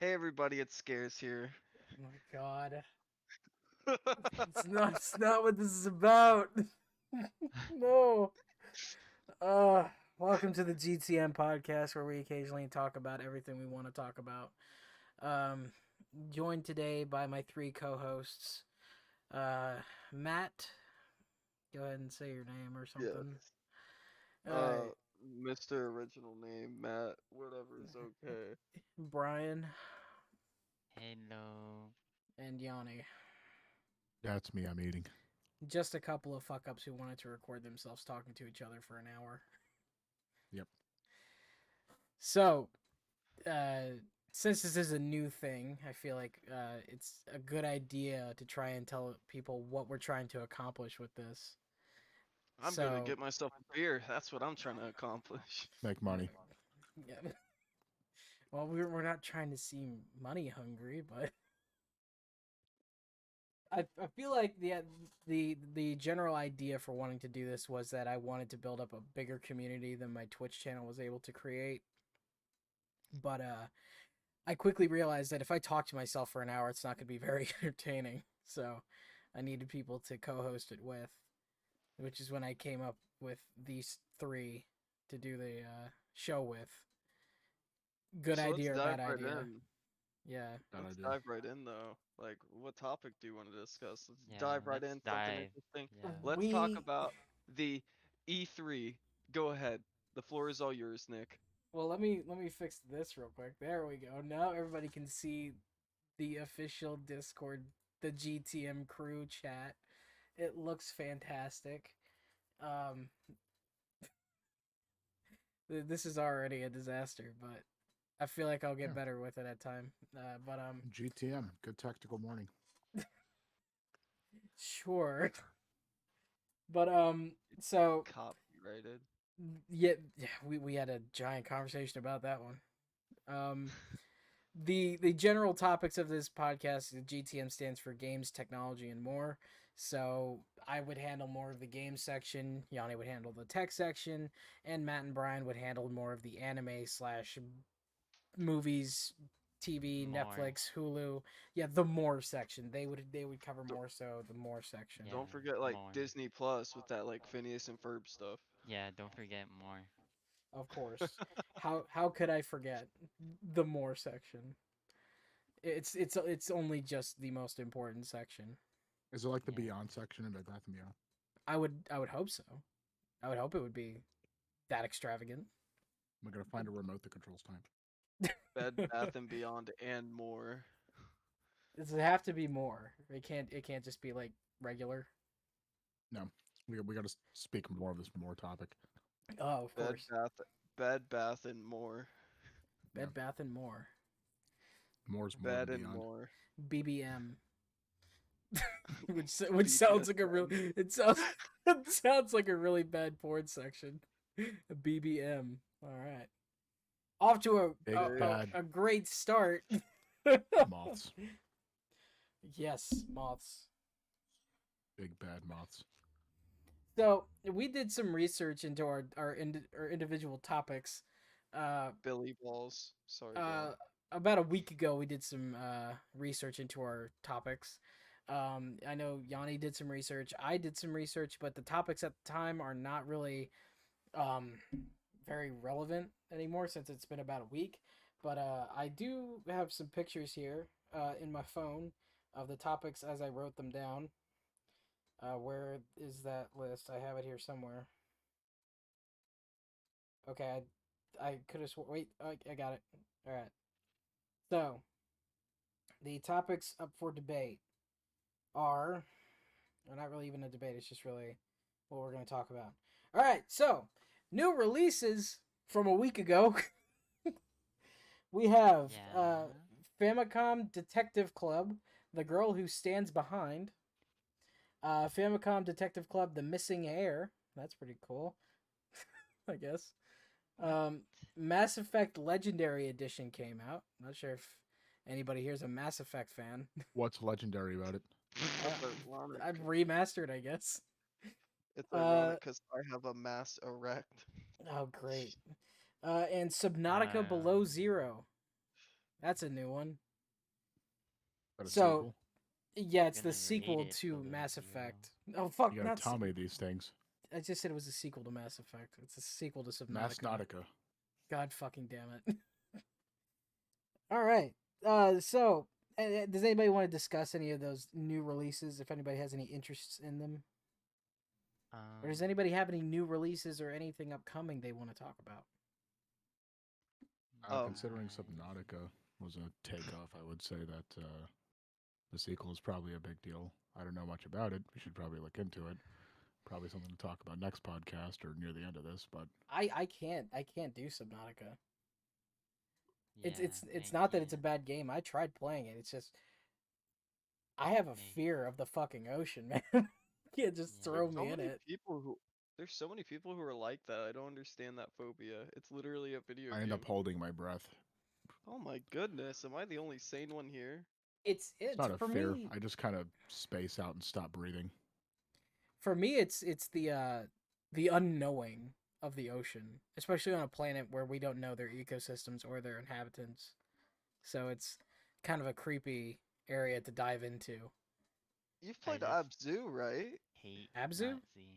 Hey everybody, it's Scares here. Oh my god. It's not what this is about. No. Welcome to the GTM Podcast where we occasionally talk about everything we want to talk about. Um Joined today by my three co-hosts. Matt, go ahead and say your name or Yes. something. Uh Uh, Mr. Original Name, Matt, whatever is okay. Brian Hello. and Yanni. That's me. I'm eating. Just a couple of fuck ups who wanted to record themselves talking to each other for an hour. Yep. So, uh, since this is a new thing, I feel like it's a good idea to try and tell people what we're trying to accomplish with this. I'm gonna So, get myself a beer. That's what I'm trying to accomplish. Make money. yeah. Well, we're not trying to seem money hungry, but I feel like the general idea for wanting to do this was that I wanted to build up a bigger community than my Twitch channel was able to create. But I quickly realized that if I talk to myself for an hour, it's not going to be very entertaining. So I needed people to co-host it with, which is when I came up with these three to do the show with. Good So let's idea or dive bad right idea? in. Yeah. Bad Let's idea. dive right in though. Like, what topic do you want to discuss? Let's Yeah, dive right let's in. Something dive. interesting. Yeah. Let's talk We about the E3. Go ahead. The floor is all yours, Nick. well, let me fix this real quick. There we go. Now everybody can see the official Discord, the GTM crew chat. It looks fantastic. Um, this is already a disaster, but I feel like I'll get Yeah. better with it at time. But GTM. Good tactical morning. sure. But so Copyrighted. yeah, we had a giant conversation about that one. Um, the general topics of this podcast, the GTM stands for games, technology, and more. So I would handle more of the game section. Yanni would handle the tech section, and Matt and Brian would handle more of the anime slash movies, TV, More. Netflix, Hulu. Yeah, the more section. They would cover more so the more section. Yeah, Don't forget like more. Disney Plus with that like Phineas and Ferb stuff. Yeah, don't forget more. Of course. How could I forget the more section? It's only just the most important section. Is it like the Yeah. Beyond section in Bed Bath & Beyond? I would hope so. I would hope it would be that extravagant. I'm gonna find a remote that controls time. Bed Bath and Beyond and more. Does it have to be more? It can't just be like regular. No, we got to speak more of this more topic. Oh, of Bed course. Bath, Bed Bath and more. Bed Yeah. Bath and More. More's more Bed than and Beyond. more. BBM. which sounds like a real it sounds like a really bad porn section. A BBM. All right. Off to Big a bad great start. moths. Yes, moths. Big bad moths. So we did some research into our individual topics. Billy balls. Sorry, go Uh, on. about a week ago, we did some research into our topics. I know Yanni did some research. I did some research, but the topics at the time are not really um, very relevant anymore since it's been about a week. But I do have some pictures here in my phone of the topics as I wrote them down. Where is that list? I have it here somewhere. Okay, I could have wait. I got it. All right. So the topics up for debate are, well, not really even a debate. It's just really what we're going to talk about. All right. So new releases from a week ago. We have Yeah. Famicom Detective Club, The Girl Who Stands Behind. Famicom Detective Club, The Missing Heir. That's pretty cool, I guess. What? Mass Effect Legendary Edition came out. Not sure if anybody here's a Mass Effect fan. What's legendary about it? That's Uh, ironic. I've remastered, I guess. It's Uh, ironic because I have a mass erect. oh, great. And Subnautica Uh, Below Zero. That's a new one. Got a So, sequel? yeah, it's Gonna the rate sequel it to below Mass 0. Effect. Oh fuck, You gotta not tell me these things. I just said it was a sequel to Mass Effect. It's a sequel to Mass Subnautica. Nautica. God fucking damn it. All right. So does anybody want to discuss any of those new releases? If anybody has any interests in them, or does anybody have any new releases or anything upcoming they want to talk about? Considering Subnautica was a takeoff, I would say that the sequel is probably a big deal. I don't know much about it. We should probably look into it. Probably something to talk about next podcast or near the end of this. But I can't do Subnautica. Yeah, It's I not that it's a can't. bad game. I tried playing it. It's just I have a Hey. fear of the fucking ocean, man. You can't just Yeah. throw So me in many it. people who there's so many people who are like that. I don't understand that phobia. It's literally a video I game. end up holding my breath. Oh my goodness, am I the only sane one here? It's It's not a for fear. me. I just kind of space out and stop breathing. For me, it's the unknowing of the ocean, especially on a planet where we don't know their ecosystems or their inhabitants. So it's kind of a creepy area to dive into. You've I played just Abzu, right? hate Abzu? not seeing.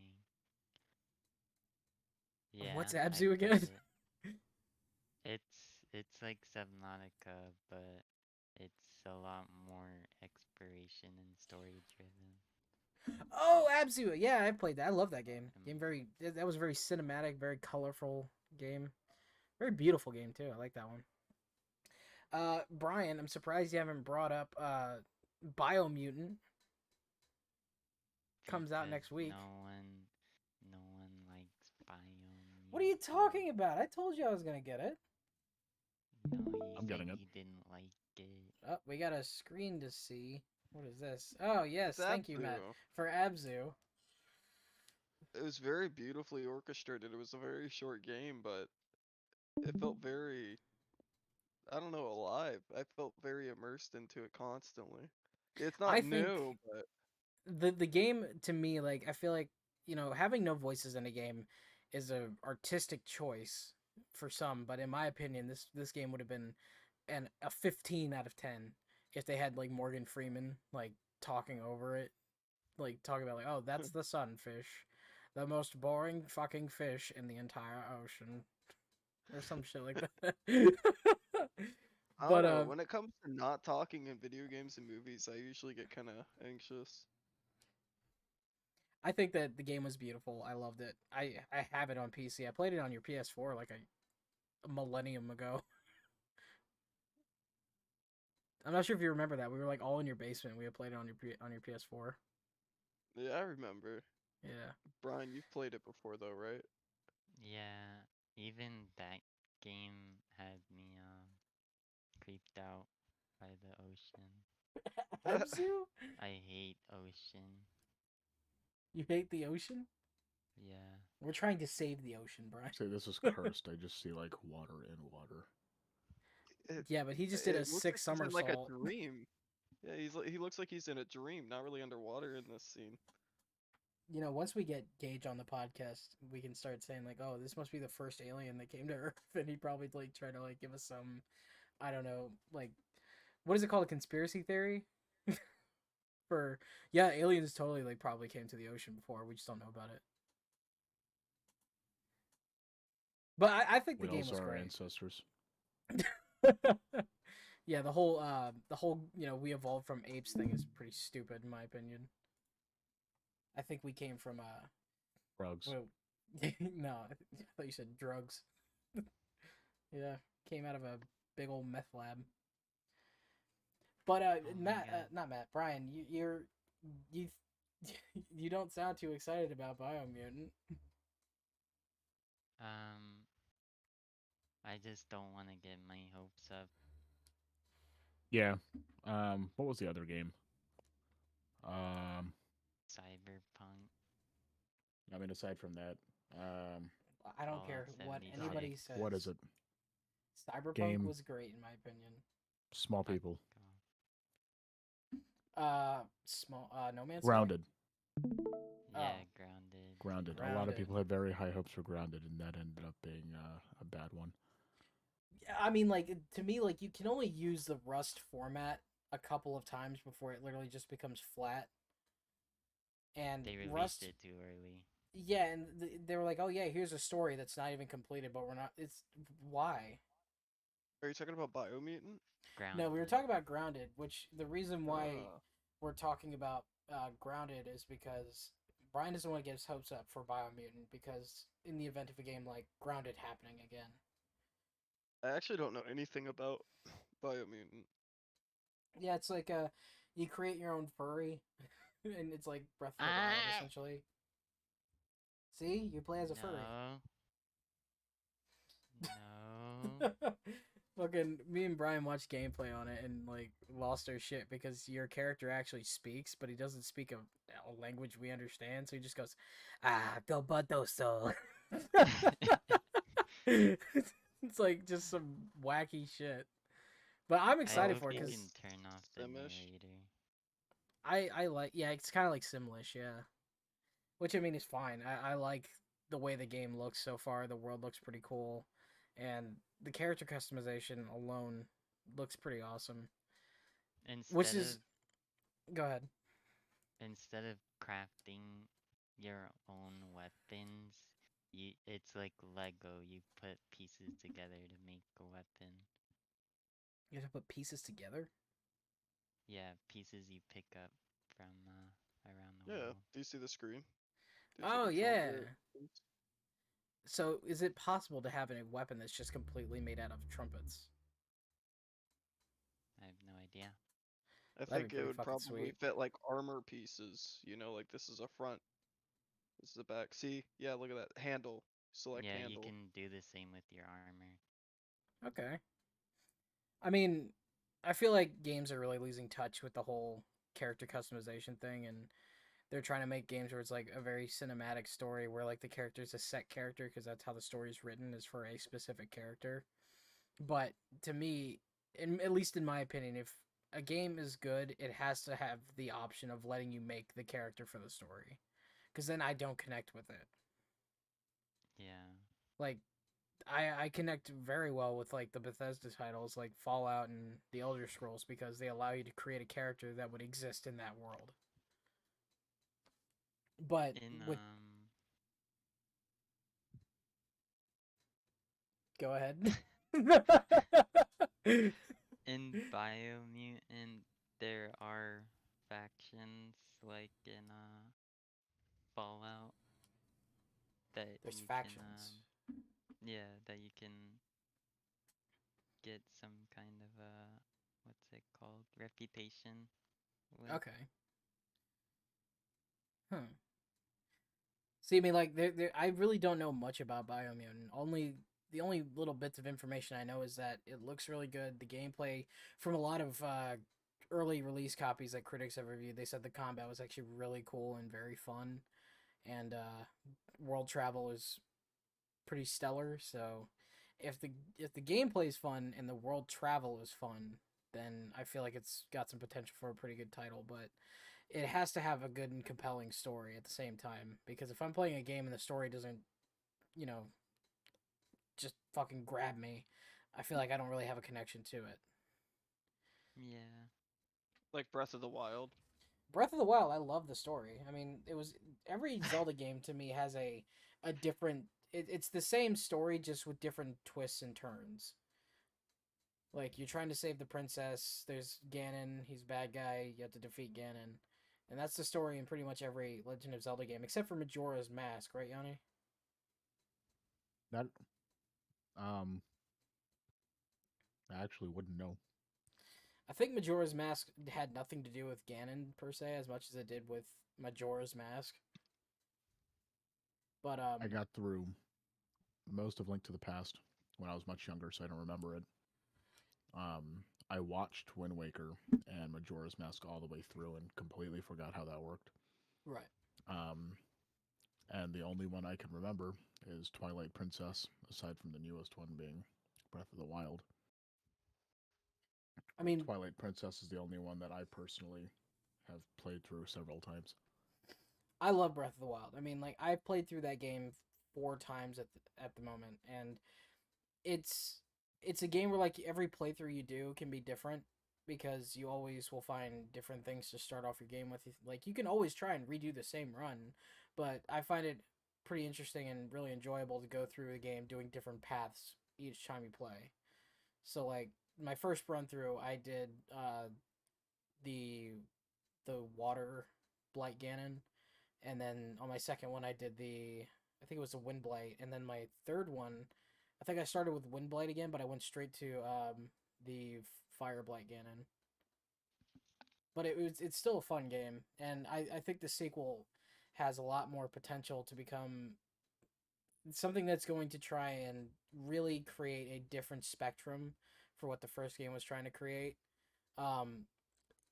Yeah, What's I Abzu played again? it. It's like Subnautica, but it's a lot more exploration and story driven. Oh, Abzu! Yeah, I played that. I love that game. Mm. That was a very cinematic, very colorful game. Very beautiful game too. I like that one. Brian, I'm surprised you haven't brought up Biomutant. Comes out Because next week. no one likes Biome. What are you talking about? I told you I was gonna get it. No, you I'm said getting it. you didn't like it. Oh, we got a screen to see. What is this? Oh yes, It's thank you, Matt, Abzu. for Abzu. It was very beautifully orchestrated. It was a very short game, but it felt very, I don't know, alive. I felt very immersed into it constantly. It's I not think new, but the game to me, like I feel like having no voices in a game is a artistic choice for some, but in my opinion, this game would have been a 15 out of 10 if they had like Morgan Freeman like talking over it, like talking about like, oh, that's the sunfish, the most boring fucking fish in the entire ocean, or some shit like that. I don't But know. When it comes to not talking in video games and movies, I usually get kind of anxious. I think that the game was beautiful. I loved it. I have it on PC. I played it on your PS4 like a millennium ago. I'm not sure if you remember that. We were like all in your basement. We had played it on your PS4. Yeah, I remember. Yeah. Brian, you've played it before though, right? Yeah, even that game had me creeped out by the ocean. Abzu? I hate ocean. You hate the ocean? Yeah. We're trying to save the ocean, Brian. Say this is cursed. I just see like water in water. It, Yeah, but he just did a it looks six like he's in like a somersault. dream. Yeah, he looks like he's in a dream, not really underwater in this scene. Once we get Gage on the podcast, we can start saying like, "Oh, this must be the first alien that came to Earth," and he'd probably like try to like give us some, I don't know, like, what is it called, a conspiracy theory? For yeah, aliens totally like probably came to the ocean before. We just don't know about it. But I think the game Whales was are our great. ancestors. Yeah, the whole we evolved from apes thing is pretty stupid in my opinion. I think we came from Frogs. well, no, I thought you said drugs. Yeah, came out of a big old meth lab. But my Matt, God. not Matt, Brian, you you don't sound too excited about Biomutant. I just don't want to get my hopes up. Yeah. What was the other game? Um, Cyberpunk. I mean, aside from that, I don't Fallout care what 76. anybody says. what is it? Cyberpunk Game. was great in my opinion. Small Fuck people. off. Small No Man's Sky? Grounded. Yeah, Oh. grounded. Grounded. A lot of Grounded. people had very high hopes for Grounded, and that ended up being a bad one. I mean, like to me, like you can only use the Rust format a couple of times before it literally just becomes flat. And They released Rust, it too early. yeah, and they were like, "Oh yeah, here's a story that's not even completed, but we're not." It's why? Are you talking about Biomutant? No, we were Grounded. talking about Grounded, which the reason why Uh, we're talking about Grounded is because Brian doesn't want to get his hopes up for Biomutant because in the event of a game like Grounded happening again. I actually don't know anything about Biomutant. Yeah, it's like you create your own furry, and it's like Breath of the Wild Ah! essentially. See, you play as a furry. No. No. Fucking me and Brian watched gameplay on it and like lost our shit because your character actually speaks, but he doesn't speak a language we understand, so he just goes, "Ah, tomato so." It's like just some wacky shit. But I'm I excited hope for it you because can turn off the Simish. narrator. I like, yeah, it's kind of like Simlish, yeah. Which I mean is fine. I like the way the game looks so far. The world looks pretty cool, and the character customization alone looks pretty awesome. Which Instead is, of go ahead. instead of crafting your own weapons, it's like Lego. You put pieces together to make a weapon. You have to put pieces together. Yeah, pieces you pick up from around the Yeah. world. Do you see the screen? There's like Oh a yeah. trumpet. So is it possible to have a weapon that's just completely made out of trumpets? I have no idea. I That'd be think it pretty would fucking probably sweet. fit like armor pieces. You know, like this is a front, this is a back. See? Yeah, look at that handle. Select Yeah, you handle. can do the same with your armor. Okay. I mean, I feel like games are really losing touch with the whole character customization thing, and they're trying to make games where it's like a very cinematic story where like the character's a set character because that's how the story's written is for a specific character. But to me, at least in my opinion, if a game is good, it has to have the option of letting you make the character for the story, because then I don't connect with it. Yeah. Like I connect very well with like the Bethesda titles like Fallout and the Elder Scrolls because they allow you to create a character that would exist in that world. But In with go ahead. in Biomutant there are factions like in Fallout that There's you can factions. yeah, that you can get some kind of what's it called? Reputation with. Okay. Huh. See, I mean, like, I really don't know much about Biomutant. The only little bits of information I know is that it looks really good. The gameplay, from a lot of early release copies that critics have reviewed, they said the combat was actually really cool and very fun, and world travel is pretty stellar. So, if the gameplay is fun and the world travel is fun, then I feel like it's got some potential for a pretty good title. But it has to have a good and compelling story at the same time because if I'm playing a game and the story doesn't, you know, just fucking grab me, I feel like I don't really have a connection to it. Yeah. Like Breath of the Wild. Breath of the Wild, I love the story. I mean, it was every Zelda game to me has a different. It's the same story just with different twists and turns. Like you're trying to save the princess. There's Ganon. He's a bad guy. You have to defeat Ganon, and that's the story in pretty much every Legend of Zelda game except for Majora's Mask, right, Yanni? That um, I actually wouldn't know. I think Majora's Mask had nothing to do with Ganon per se, as much as it did with Majora's Mask. But I got through most of Link to the Past when I was much younger, so I don't remember it. I watched Wind Waker and Majora's Mask all the way through and completely forgot how that worked. right. Um, and the only one I can remember is Twilight Princess, aside from the newest one being Breath of the Wild. I mean, Twilight Princess is the only one that I personally have played through several times. I love Breath of the Wild. I mean, like I've played through that game 4 times at the moment, and it's it's a game where like every playthrough you do can be different because you always will find different things to start off your game with. Like you can always try and redo the same run, but I find it pretty interesting and really enjoyable to go through the game doing different paths each time you play. So like my first run through, I did the water blight Ganon, and then on my second one I did I think it was the wind blight, and then my third one, I think I started with wind blight again, but I went straight to the fire blight Ganon. But it's still a fun game, and I think the sequel has a lot more potential to become something that's going to try and really create a different spectrum for what the first game was trying to create. Um,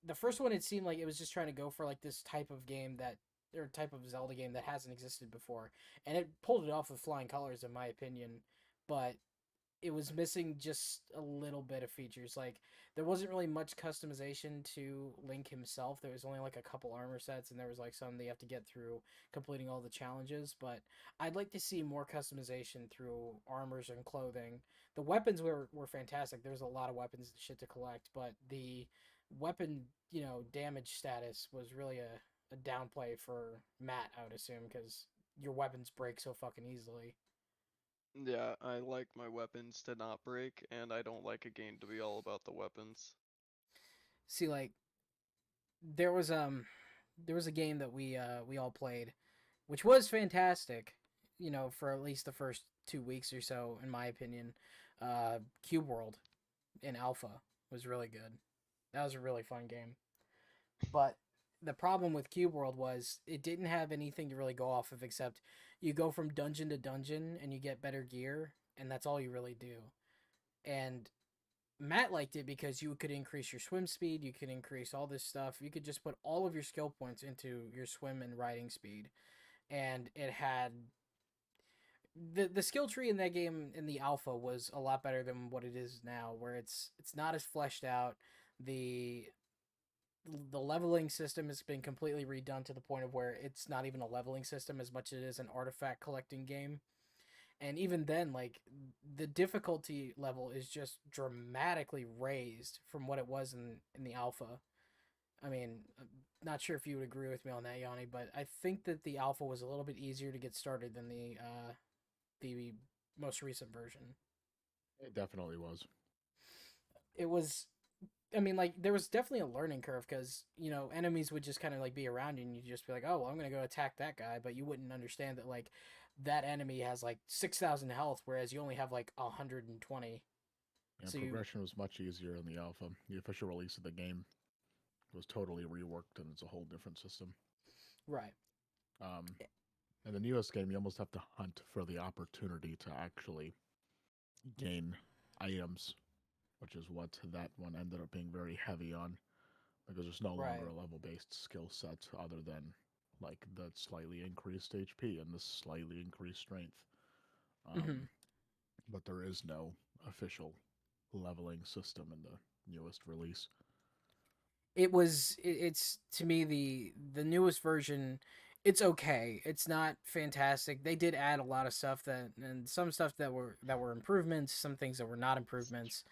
the first one, it seemed like it was just trying to go for like this type of game that or type of Zelda game that hasn't existed before, and it pulled it off with flying colors, in my opinion. But it was missing just a little bit of features. Like there wasn't really much customization to Link himself. There was only like a couple armor sets, and there was like some that you have to get through completing all the challenges. But I'd like to see more customization through armors and clothing. The weapons were fantastic. There's a lot of weapons and shit to collect, but the weapon, damage status was really a downplay for Matt, I would assume, because your weapons break so fucking easily. Yeah, I like my weapons to not break, and I don't like a game to be all about the weapons. See, like there was a game that we all played, which was fantastic, for at least the first 2 weeks or so, in my opinion. Cube World in alpha was really good. That was a really fun game. But the problem with Cube World was it didn't have anything to really go off of except you go from dungeon to dungeon and you get better gear, and that's all you really do. And Matt liked it because you could increase your swim speed, you could increase all this stuff. You could just put all of your skill points into your swim and riding speed. And it had the skill tree in that game in the alpha was a lot better than what it is now, where it's not as fleshed out. The the leveling system has been completely redone to the point of where it's not even a leveling system as much as it is an artifact collecting game. And even then, like, the difficulty level is just dramatically raised from what it was in the alpha. I mean, I'm not sure if you would agree with me on that, Yanni, but I think that the alpha was a little bit easier to get started than the most recent version. It definitely was. It was, I mean, like, there was definitely a learning curve because, enemies would just kind of, like, be around you and you'd just be like, oh, well, I'm going to go attack that guy. But you wouldn't understand that, like, that enemy has, like, 6,000 health, whereas you only have, like, 120. Yeah, So progression was much easier in the alpha. The official release of the game was totally reworked, and it's a whole different system. Right. In the newest game, you almost have to hunt for the opportunity to actually gain items, which is what that one ended up being very heavy on, because there's no longer a level-based skill set other than like the slightly increased HP and the slightly increased strength. But there is no official leveling system in the newest release. It's to me the newest version. It's okay. It's not fantastic. They did add a lot of stuff and some stuff that were improvements, some things that were not improvements.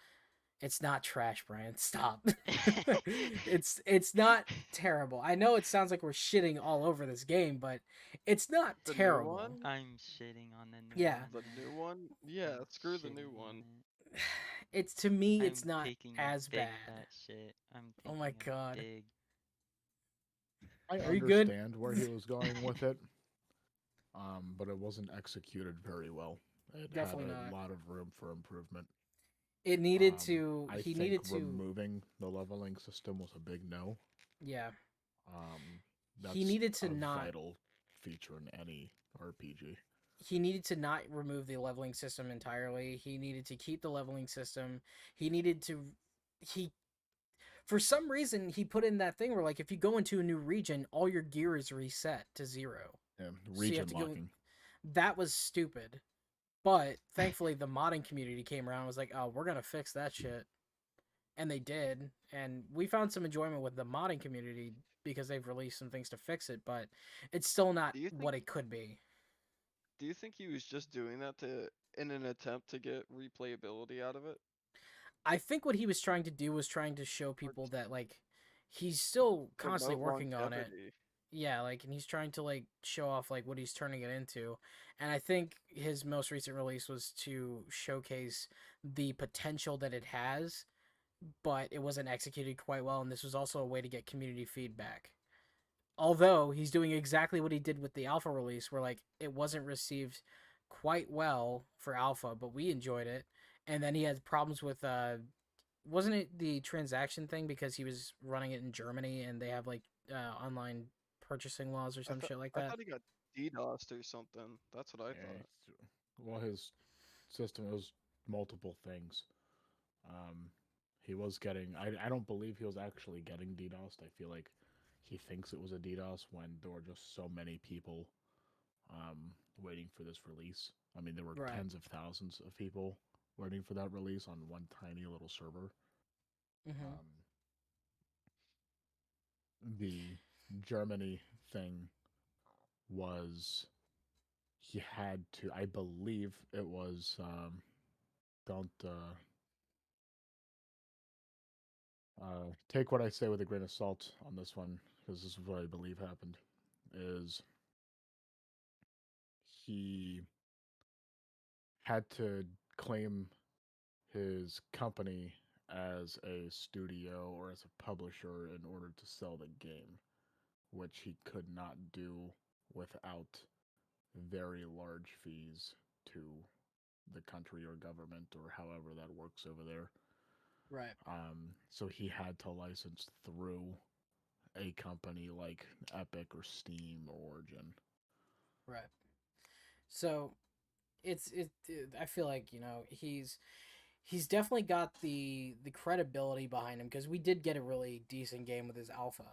It's not trash, Brian. Stop. It's not terrible. I know it sounds like we're shitting all over this game, but it's not The new terrible. one? I'm shitting on the new Yeah. one. The new one? Yeah, I'm screw the shitting new on one. it. It's to me, it's I'm not taking as a dig bad. that shit. I'm Oh taking my a God. dig. I Are you good? understand where he was going with it, but it wasn't executed very well. It Definitely had a not. lot of room for improvement. It needed to. I He think needed to. removing the leveling system was a big no. Yeah. That's He needed to a not. vital feature in any RPG. He needed to not remove the leveling system entirely. He needed to keep the leveling system. He needed to. He For some reason he put in that thing where like if you go into a new region, all your gear is reset to 0. Yeah, So you have region to go. locking. That was stupid. But thankfully the modding community came around and was like, "Oh, we're going to fix that shit." And they did, and we found some enjoyment with the modding community because they've released some things to fix it, but it's still not Do you what think it could be. do you think he was just doing that to in an attempt to get replayability out of it. I think what he was trying to do was trying to show Or people just that like he's still constantly promote working on it. longevity. Yeah, like, and he's trying to like show off like what he's turning it into. And I think his most recent release was to showcase the potential that it has, but it wasn't executed quite well, and this was also a way to get community feedback. Although he's doing exactly what he did with the alpha release, where like it wasn't received quite well for alpha, but we enjoyed it. And then he had problems with wasn't it the transaction thing because he was running it in Germany and they have like online purchasing laws or I some thought shit like I that. thought he got DDoSed or something. That's what I Yeah, thought. well, his system was multiple things. Um, he was getting. I don't believe he was actually getting DDoSed. I feel like he thinks it was a DDoS when there were just so many people waiting for this release. I mean, there were Right. tens of thousands of people waiting for that release on one tiny little server. Mm-hmm. Um, the Germany thing was he had to. I believe it was. Don't take what I say with a grain of salt on this one, because this is what I believe happened. Is he had to claim his company as a studio or as a publisher in order to sell the game, which he could not do without very large fees to the country or government or however that works over there. Right. So he had to license through a company like Epic or Steam or Origin. Right. So I feel like he's definitely got the credibility behind him because we did get a really decent game with his alpha,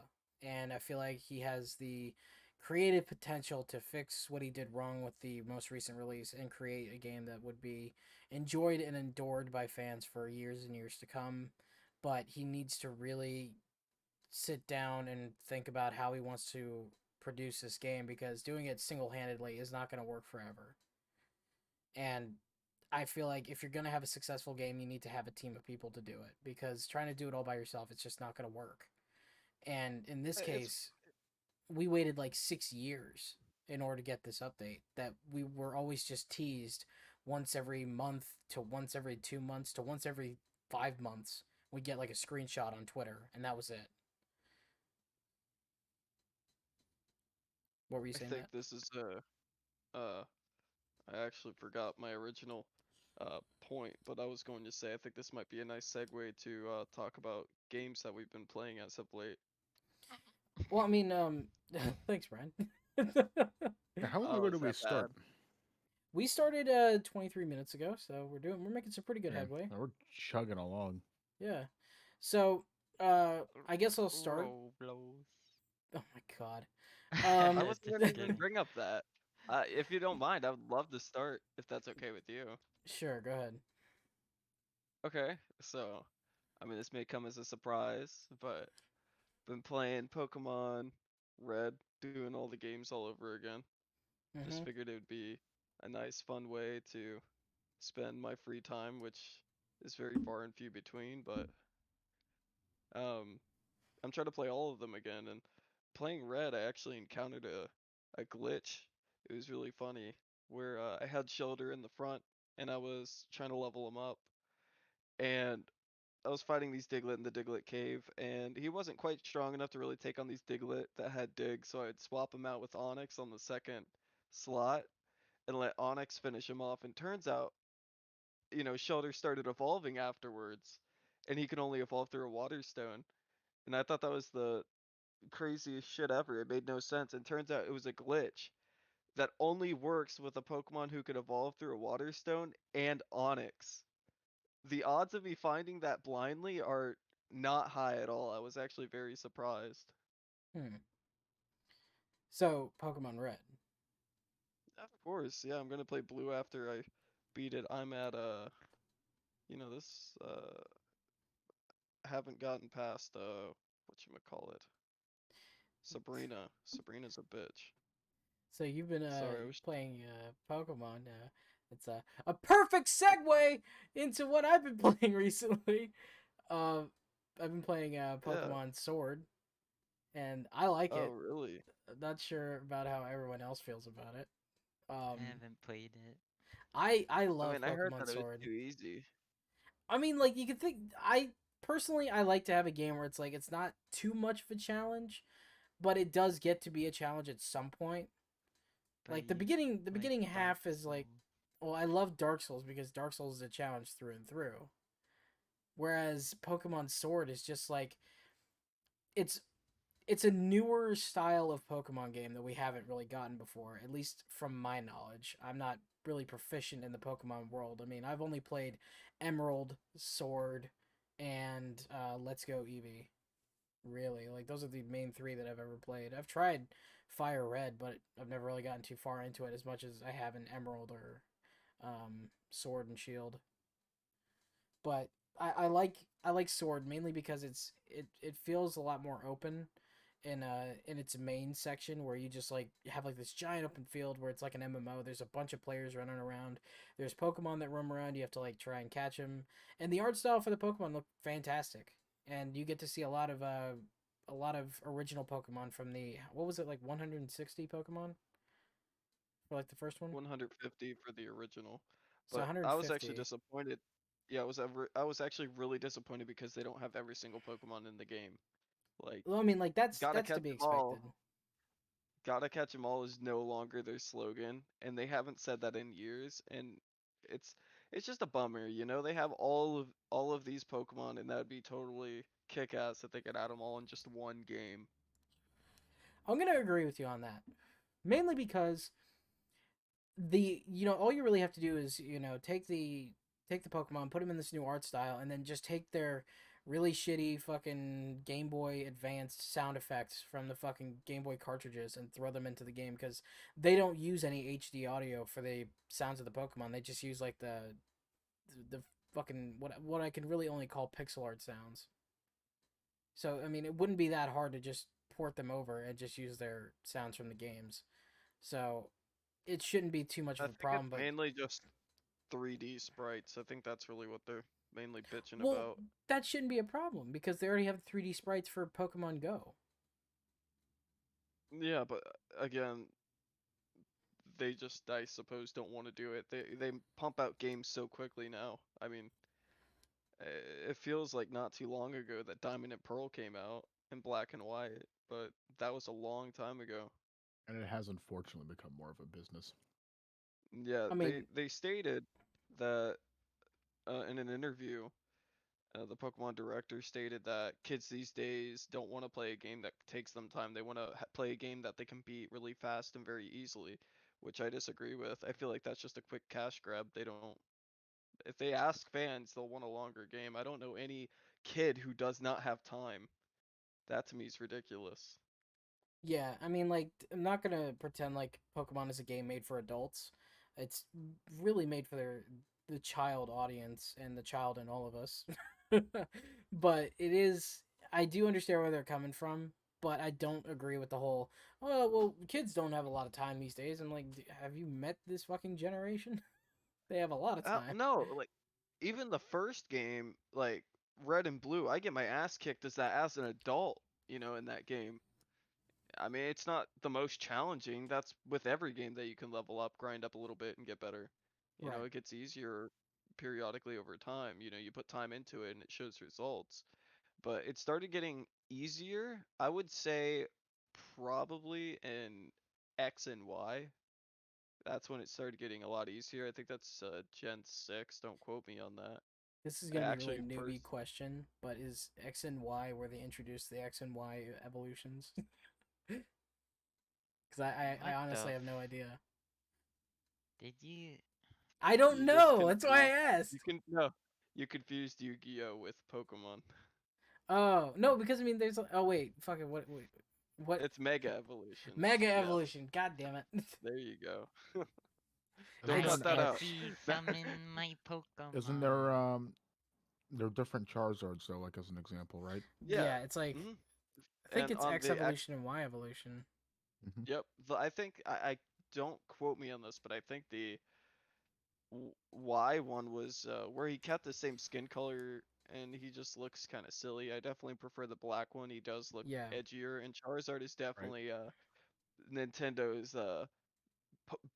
and I feel like he has the creative potential to fix what he did wrong with the most recent release and create a game that would be enjoyed and endured by fans for years and years to come. But he needs to really sit down and think about how he wants to produce this game because doing it single handedly is not going to work forever. And I feel like if you're going to have a successful game, you need to have a team of people to do it because trying to do it all by yourself, it's just not going to work. And in this It's case, we waited like 6 years in order to get this update that we were always just teased once every month to once every 2 months to once every 5 months. We'd get like a screenshot on Twitter, and that was it. What were you I saying, think Matt? this is I actually forgot my original point, but I was going to say I think this might be a nice segue to talk about games that we've been playing as of late. Well, I mean, thanks, Brian. How long Oh, ago is did we that start? bad? We started 23 minutes ago, so we're making some pretty good Yeah, headway. we're chugging along. Yeah. So, I guess I'll start. Roblox. Oh my god. I Um, wasn't Just gonna even kidding. bring up that. If you don't mind, I would love to start if that's okay with you. sure, go ahead. Okay, so I mean this may come as a surprise, but been playing Pokemon Red, doing all the games all over again. Just Mhm. figured it would be a nice, fun way to spend my free time, which is very far and few between. But um, I'm trying to play all of them again. And playing Red, I actually encountered a glitch. It was really funny where I had Shoulder in the front, and I was trying to level him up, and I was fighting these Diglett in the Diglett cave, and he wasn't quite strong enough to really take on these Diglett that had Dig, so I'd swap him out with Onyx on the second slot and let Onyx finish him off. And turns out, Shoulder started evolving afterwards, and he could only evolve through a Water Stone. And I thought that was the craziest shit ever. It made no sense. And turns out it was a glitch that only works with a Pokemon who could evolve through a Water Stone and Onyx. The odds of me finding that blindly are not high at all. I was actually very surprised. Hmm. So, Pokemon Red. Of course, yeah, I'm gonna play blue after I beat it. I'm at this haven't gotten past whatchamacallit. Sabrina's a bitch. So you've been Sorry, I was playing Pokemon. It's a perfect segue into what I've been playing recently. Uh, I've been playing Yeah. Pokemon Sword, and I like Oh, it. really? Not sure about how everyone else feels about it. I Um, haven't played it. I I love mean, I heard Pokemon that it was Sword. too easy. I mean, like you could think. I personally, I like to have a game where it's like it's not too much of a challenge, but it does get to be a challenge at some point. But Like you the like beginning Dark half is like, Souls. well, I love Dark Souls because Dark Souls is a challenge through and through. Whereas Pokemon Sword is just like it's it's a newer style of Pokemon game that we haven't really gotten before, at least from my knowledge. I'm not really proficient in the Pokemon world. I mean, I've only played Emerald, Sword, and Let's Go Eevee. Really, like those are the main three that I've ever played. I've tried Fire Red, but I've never really gotten too far into it as much as I have in Emerald or Sword and Shield. But I like Sword mainly because it feels a lot more open in its main section where you just like have like this giant open field where it's like an MMO. There's a bunch of players running around. There's Pokemon that roam around. You have to like try and catch them, and the art style for the Pokemon look fantastic. And you get to see a lot of original Pokemon from the what was it like 160 Pokemon for like the first one. 150 for the original. So But I was actually 150. disappointed. Yeah, I was actually really disappointed because they don't have every single Pokemon in the game. Like, Well, I mean, like gotta that's to catch be them all. expected. Gotta catch them all is no longer their slogan, and they haven't said that in years. And it's it's just a bummer, you know. They have all of these Pokemon, and that'd be totally kick ass if they could add them all in just one game. I'm gonna agree with you on that, mainly because the all you really have to do is take the Pokemon, put them in this new art style, and then just take their really shitty fucking Game Boy Advanced sound effects from the fucking Game Boy cartridges and throw them into the game because they don't use any HD audio for the sounds of the Pokemon. They just use like the fucking what I can really only call pixel art sounds. So I mean, it wouldn't be that hard to just port them over and just use their sounds from the games. So it shouldn't be too much I of a think it's problem. But mainly just 3D sprites. I think that's really what they're mainly bitching well, about. that shouldn't be a problem because they already have 3D sprites for Pokemon Go. Yeah, but again, they just, I suppose, don't want to do it. They pump out games so quickly now. I mean, it feels like not too long ago that Diamond and Pearl came out in black and white, but that was a long time ago. And it has unfortunately become more of a business. Yeah, I mean, they stated that in an interview, the Pokemon director stated that kids these days don't want to play a game that takes them time. They want to play a game that they can beat really fast and very easily, which I disagree with. I feel like that's just a quick cash grab. They don't. If they ask fans, they'll want a longer game. I don't know any kid who does not have time. That to me is ridiculous. yeah, I mean, like, I'm not gonna pretend like Pokemon is a game made for adults. It's really made for the child audience and the child in all of us. But it is. I do understand where they're coming from, but I don't agree with the whole. Oh well, kids don't have a lot of time these days. I'm like, have you met this fucking generation? They have a lot of time. No, like even the first game, like Red and Blue, I get my ass kicked as an adult, in that game. I mean, it's not the most challenging. That's with every game that you can level up, grind up a little bit, and get better. Right. It gets easier periodically over time. You put time into it and it shows results. But it started getting easier, I would say probably in X and Y. That's when it started getting a lot easier. I think that's Gen 6. Don't quote me on that. This is I gonna be a really actually newbie first. question, but is X and Y where they introduced the X and Y evolutions? Because I What the honestly have no idea. did you? I don't You just know. That's why I confused. You asked. can no. You confused Yu-Gi-Oh with Pokemon. Oh no, because I mean, there's oh wait, fucking what It's Mega Evolutions. Mega Yes. Evolution? God damn it! There you go. I Don't Isn't don't cut that know. that out. Exe summon my isn't there Pokemon. there are different Charizards though, like as an example, right? Yeah. Yeah, it's like hmm I think And it's on X the X, evolution and Y evolution. Hmm. yep. I think I don't quote me on this, but I think the Y one was where he kept the same skin color and he just looks kind of silly. I definitely prefer the black one. He does look Yeah. edgier, and Charizard is Right. definitely Nintendo's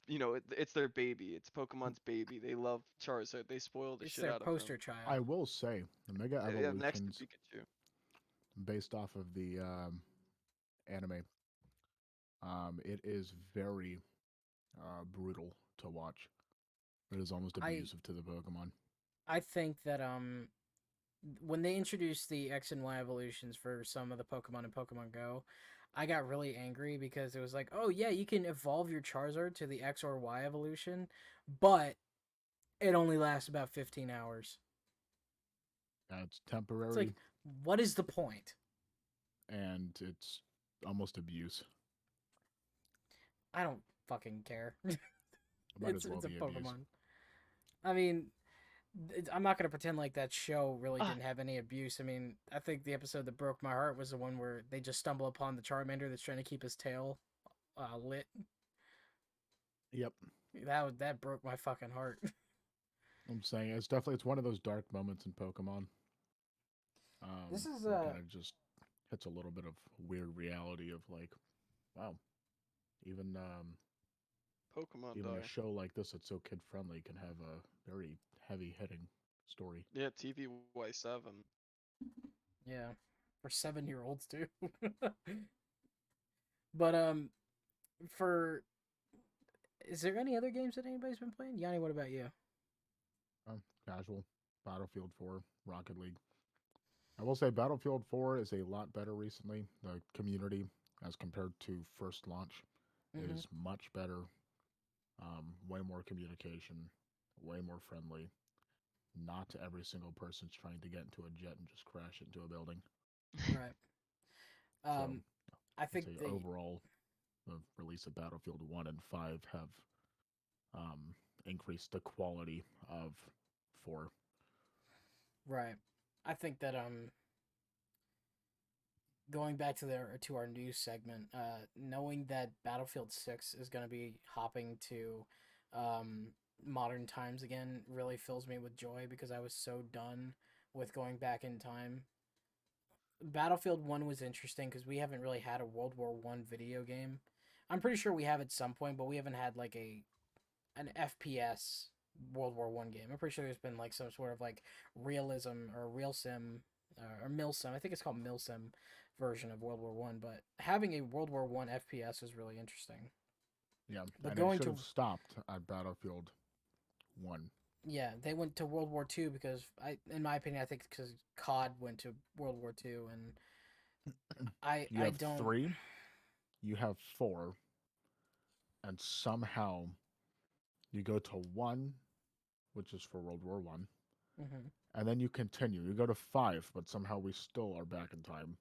it's their baby. It's Pokemon's baby. They love Charizard. They spoil the It's shit their out of poster him. child. I will say the Mega Yeah, next to Evolutions, Pikachu. based off of the anime, it is very brutal to watch. It is almost I abusive to the Pokemon. I think that when they introduced the X and Y evolutions for some of the Pokemon in Pokemon Go, I got really angry because it was like, oh yeah, you can evolve your Charizard to the X or Y evolution, but it only lasts about 15 hours. It's It's temporary like, what is the point? and it's almost abuse. I don't fucking care. It might as well It's a be abuse. Pokemon. I mean, I'm not gonna pretend like that show really Ah. didn't have any abuse. I mean, I think the episode that broke my heart was the one where they just stumble upon the Charmander that's trying to keep his tail lit. Yep. That broke my fucking heart. I'm saying it's one of those dark moments in Pokemon. This is that kind of just hits a little bit of weird reality of like, wow, even Pokemon even a die. show like this that's so kid friendly can have a very heavy hitting story. Yeah, TVY7. yeah, for 7-year-olds too. But for is there any other games that anybody's been playing? Yanni, what about you? Casual, Battlefield 4, Rocket League. I will say Battlefield 4 is a lot better recently. The community, as compared to first launch, Mhm. is much better. Way more communication, way more friendly. Not every single person's trying to get into a jet and just crash into a building. Right. So I I'd think say the overall, the release of Battlefield 1 and 5 have increased the quality of 4. right. I think that going back to our news segment, knowing that Battlefield 6 is going to be hopping to modern times again really fills me with joy because I was so done with going back in time. Battlefield 1 was interesting because we haven't really had a World War 1 video game. I'm pretty sure we have at some point, but we haven't had like an FPS World War 1 game. I'm pretty sure there's been like some sort of like realism or real sim or milsim. I think it's called milsim version of World War 1, but having a World War 1 FPS is really interesting. Yeah, But and going it should to have stopped at Battlefield 1. yeah, they went to World War 2 because in my opinion, I think because COD went to World War 2 and You I have don't 3, you have 4, and somehow you go to 1, which is for World War 1, Mhm. and then you continue. You go to 5, but somehow we still are back in time.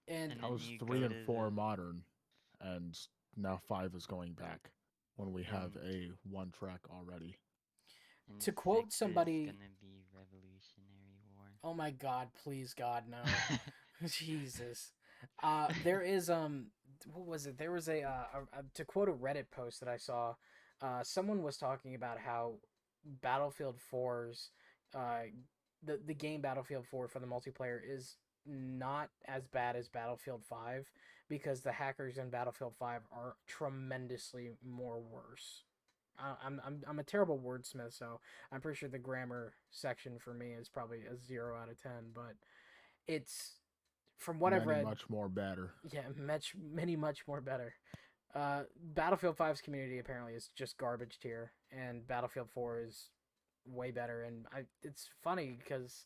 And And How then is you 3 go and to 4 the modern, and now 5 is going back when we have and a 1 track already? and to quote 6 is somebody, gonna be Revolutionary War. oh my God, please God no. Jesus. There is what was it? There was to quote a Reddit post that I saw, someone was talking about how Battlefield 4's the game Battlefield 4 for the multiplayer is not as bad as Battlefield 5 because the hackers in Battlefield 5 are tremendously more worse. I'm a terrible wordsmith, so I'm pretty sure the grammar section for me is probably a 0 out of 10, but it's from what I've Many read, much more better. yeah, much more better. Battlefield 5's community apparently is just garbage tier, and Battlefield 4 is way better. And it's funny because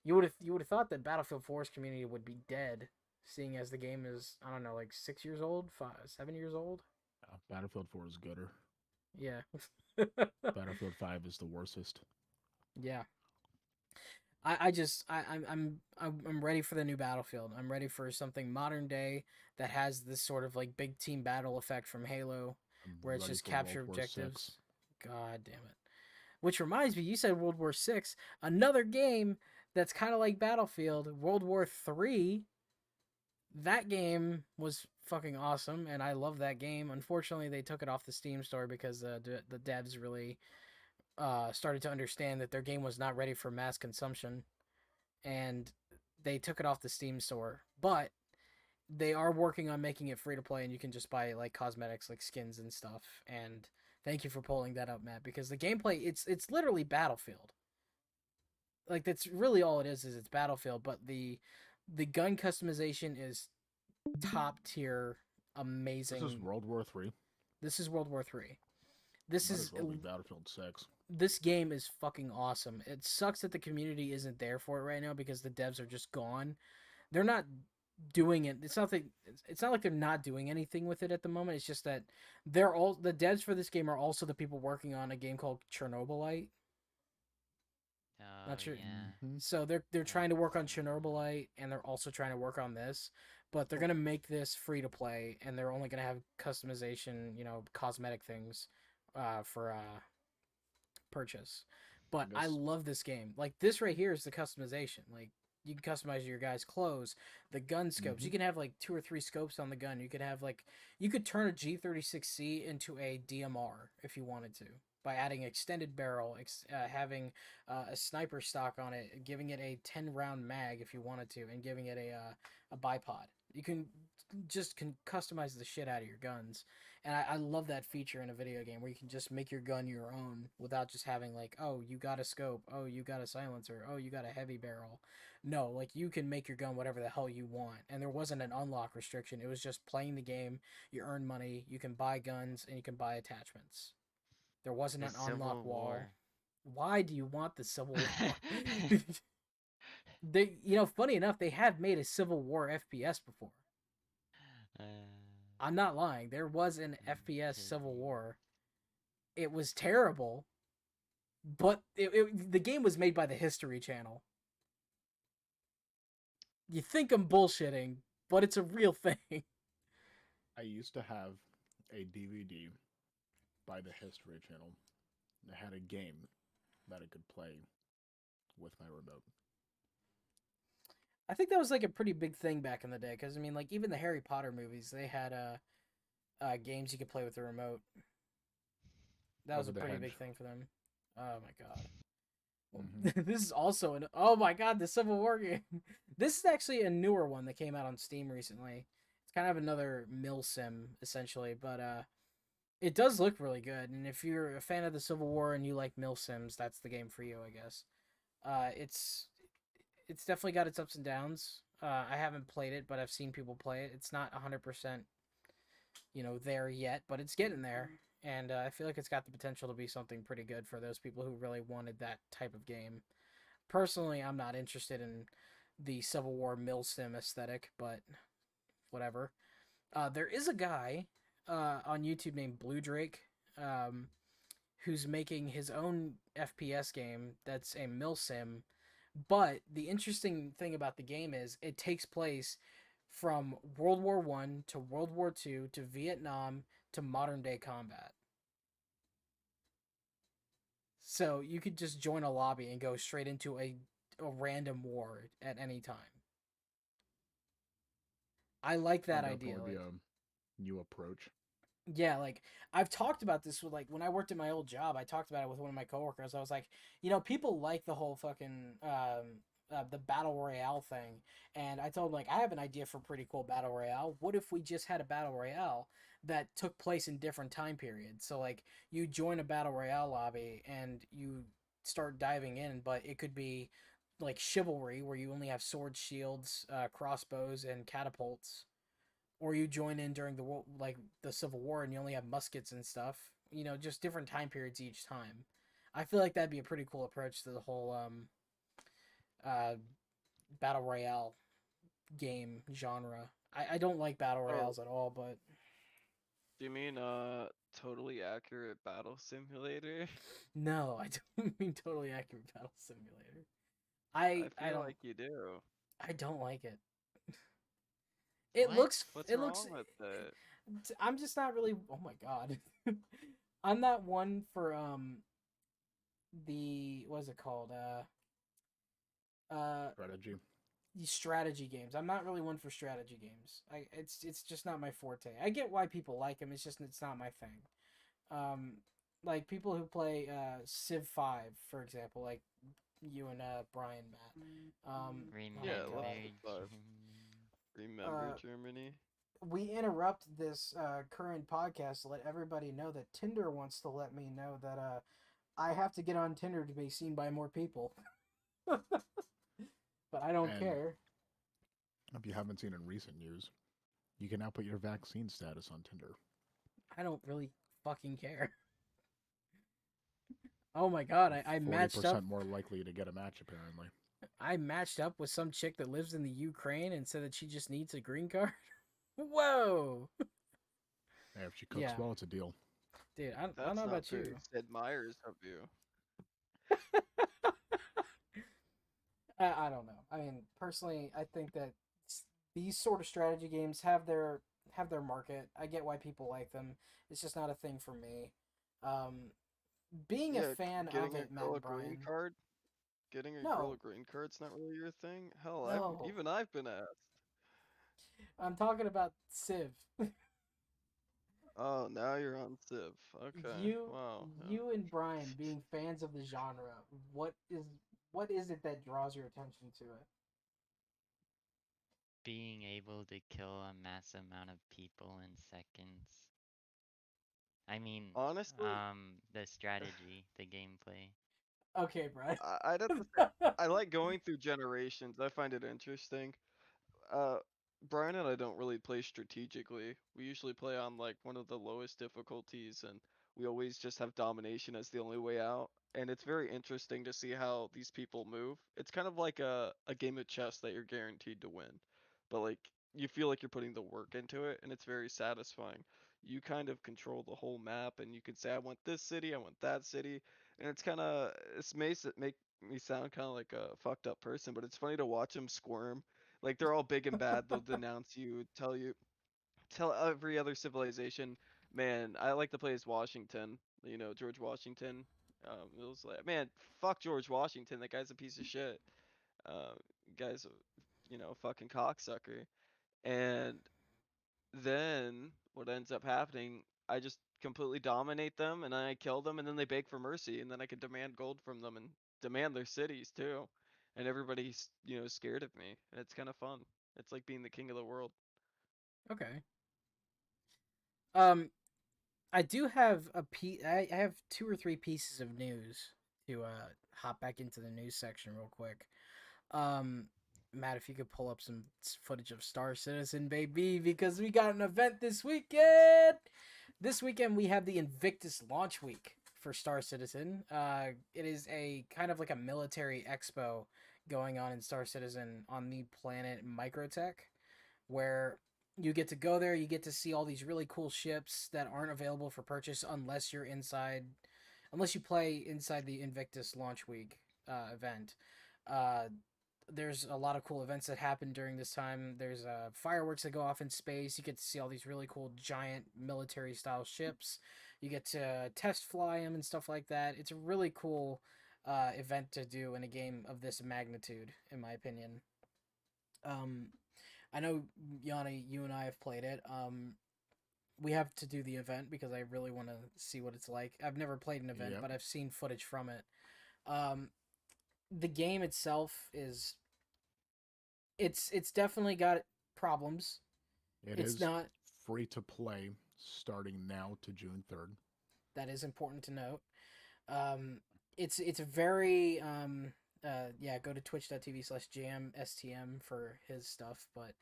you would have thought that Battlefield 4's community would be dead, seeing as the game is I don't know like 6 years old, 7 years old. Battlefield 4 is gooder. Yeah. Battlefield 5 is the worstest. Yeah. I just I'm ready for the new Battlefield. I'm ready for something modern day that has this sort of like big team battle effect from Halo, I'm where it's ready just for World capture War objectives. VI. God damn it! Which reminds me, you said World War 6, another game that's kind of like Battlefield. World War 3. That game was fucking awesome, and I love that game. Unfortunately, they took it off the Steam store because the devs really started to understand that their game was not ready for mass consumption, and they took it off the Steam store. But they are working on making it free to play, and you can just buy like cosmetics, like skins and stuff. And thank you for pulling that up, Matt, because the gameplay it's literally Battlefield. Like that's really all it is it's Battlefield, but the gun customization is top tier, amazing. This is World War III. This is World War III. This Might is as well be Battlefield 6. this game is fucking awesome. It sucks that the community isn't there for it right now because the devs are just gone. They're not doing it. It's not like they're not doing anything with it at the moment. It's just that the devs for this game are also the people working on a game called Chernobylite. Oh, Not sure. yeah. So they're trying to work on Chernobylite, and they're also trying to work on this, but they're gonna make this free to play, and they're only gonna have customization, cosmetic things, for purchase. But I guess- love this game. Like this right here is the customization. Like you can customize your guy's clothes, the gun scopes. You can have like 2 or 3 scopes on the gun. You could turn a G36C into a DMR if you wanted to by adding extended barrel, having a sniper stock on it, giving it a 10-round mag if you wanted to, and giving it a bipod. You can customize the shit out of your guns, and I love that feature in a video game where you can just make your gun your own without just having like, oh, you got a scope, oh, you got a silencer, oh, you got a heavy barrel. No, like you can make your gun whatever the hell you want, and there wasn't an unlock restriction. It was just playing the game. You earn money, you can buy guns, and you can buy attachments. There wasn't The an unlock Civil wall. War. Why do you want the Civil War? Funny enough, they have made a Civil War FPS before. Uh, I'm not lying. There was an FPS could Civil be. War. It was terrible, but the game was made by the History Channel. You think I'm bullshitting, but it's a real thing. I used to have a DVD by the History Channel that had a game that I could play with my remote. I think that was like a pretty big thing back in the day, because I mean, like even the Harry Potter movies, they had games you could play with the remote. That was a Over the pretty Hedge. big thing for them. Oh my god. Mhm. This is also oh my god, the Civil War game. This is actually a newer one that came out on Steam recently. It's kind of another mill sim essentially, but it does look really good. And if you're a fan of the Civil War and you like mill sims, that's the game for you, I guess. It's definitely got its ups and downs. I haven't played it, but I've seen people play it. It's not 100%, there yet, but it's getting there. And I feel like it's got the potential to be something pretty good for those people who really wanted that type of game. Personally, I'm not interested in the Civil War mill sim aesthetic, but whatever. There is a guy on YouTube named Blue Drake, who's making his own FPS game that's a mill sim. But the interesting thing about the game is it takes place from World War One to World War II to Vietnam to modern day combat. So you could just join a lobby and go straight into a random war at any time. I like that That'd idea. probably be Like, a new approach. yeah, like I've talked about this with like when I worked at my old job, I talked about it with one of my coworkers. I was like, people like the whole fucking the battle royale thing, and I told him like I have an idea for a pretty cool battle royale. What if we just had a battle royale that took place in different time periods? So like you join a battle royale lobby and you start diving in, but it could be like chivalry where you only have swords, shields, crossbows, and catapults, or you join in during the Civil War and you only have muskets and stuff. Just different time periods each time. I feel like that'd be a pretty cool approach to the whole battle royale game genre. I don't like battle royales at all, but Do you mean totally accurate battle simulator? no, I don't mean totally accurate battle simulator. I I feel don't like you do. I don't like it. It What? looks What's it wrong looks with it? I'm just not really. Oh my god, I'm not one for the what's it called Strategy. strategy games. I'm not really one for strategy games. It's just not my forte. I get why people like them. It's not my thing. like people who play Civ 5, for example, like you and Brian, Matt. Oh my Yeah, I love god. the Remember five. Remember Uh, Germany? we interrupt this current podcast to let everybody know that Tinder wants to let me know that I have to get on Tinder to be seen by more people. But I don't And care. if you haven't seen in recent news, you can now put your vaccine status on Tinder. I don't really fucking care. Oh my god, I matched up 40% more likely to get a match, apparently. I matched up with some chick that lives in the Ukraine and said that she just needs a green card. Whoa. Hey, if she cooks Yeah. well, it's a deal. Dude, I don't That's know not about very you. Sid Meier's of you. I don't know. I mean, personally, I think that these sort of strategy games have their market. I get why people like them. It's just not a thing for me. Um, being a Yeah, fan of getting a it, Matt girl a and green Brian. card? Getting a girl No, a green card's not really your thing? Hell, no. even I've been asked. I'm talking about Civ. Oh, now you're on Civ. Okay, you wow. Yeah. you and Brian being fans of the genre. What is what is it that draws your attention to it? being able to kill a mass amount of people in seconds. I mean, Honestly, the strategy, the gameplay. Okay, Brian. I'd have to say I like going through generations. I find it interesting. Uh, Brian and I don't really play strategically. We usually play on like one of the lowest difficulties, and we always just have domination as the only way out. And it's very interesting to see how these people move. It's kind of like a game of chess that you're guaranteed to win, but like you feel like you're putting the work into it, and it's very satisfying. You kind of control the whole map, and you can say, I want this city, I want that city, and it's kind of it's makes it make me sound kind of like a fucked up person, but it's funny to watch them squirm like they're all big and bad. They'll denounce you, tell every other civilization, man, I like to play as Washington. You know, George Washington. It was like, man, fuck George Washington. That guy's a piece of shit. Uh, guy's, fucking cocksucker. And then what ends up happening, I just completely dominate them, and then I kill them, and then they beg for mercy, and then I can demand gold from them and demand their cities too. And everybody's, scared of me, and it's kind of fun. It's like being the king of the world. Okay. Um, I do have I have two or three pieces of news to hop back into the news section real quick. Um, Matt, if you could pull up some footage of Star Citizen, baby, because we got an event this weekend. This weekend we have the Invictus launch week for Star Citizen. It is a kind of like a military expo going on in Star Citizen on the planet Microtech, where you get to go there, you get to see all these really cool ships that aren't available for purchase unless you play inside the Invictus launch week event. Uh, there's a lot of cool events that happen during this time. There's fireworks that go off in space. You get to see all these really cool giant military style ships. You get to test fly them and stuff like that. It's a really cool event to do in a game of this magnitude, in my opinion. Um, I know Yanni, you and I have played it. We have to do the event because I really want to see what it's like. I've never played an event, Yep. but I've seen footage from it. Um, the game itself is it's definitely got problems. It It's is not free to play starting now to June 3rd. that is important to note. Um, it's a very yeah, go to twitch.tv/jamstm for his stuff, but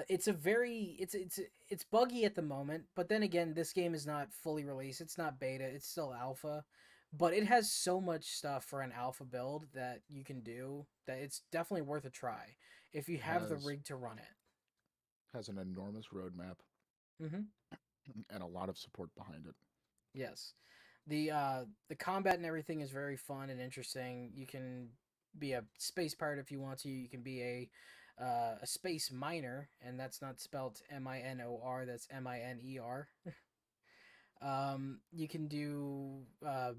it's a very it's buggy at the moment, but then again, this game is not fully released. It's not beta. It's still alpha, but it has so much stuff for an alpha build that you can do that it's definitely worth a try if you have the Has rig to run it. has an enormous roadmap Mm-hmm. and a lot of support behind it. Yes, the combat and everything is very fun and interesting. You can be a space pirate if you want to. You can be a space miner, and that's not spelled minor. That's miner. You can do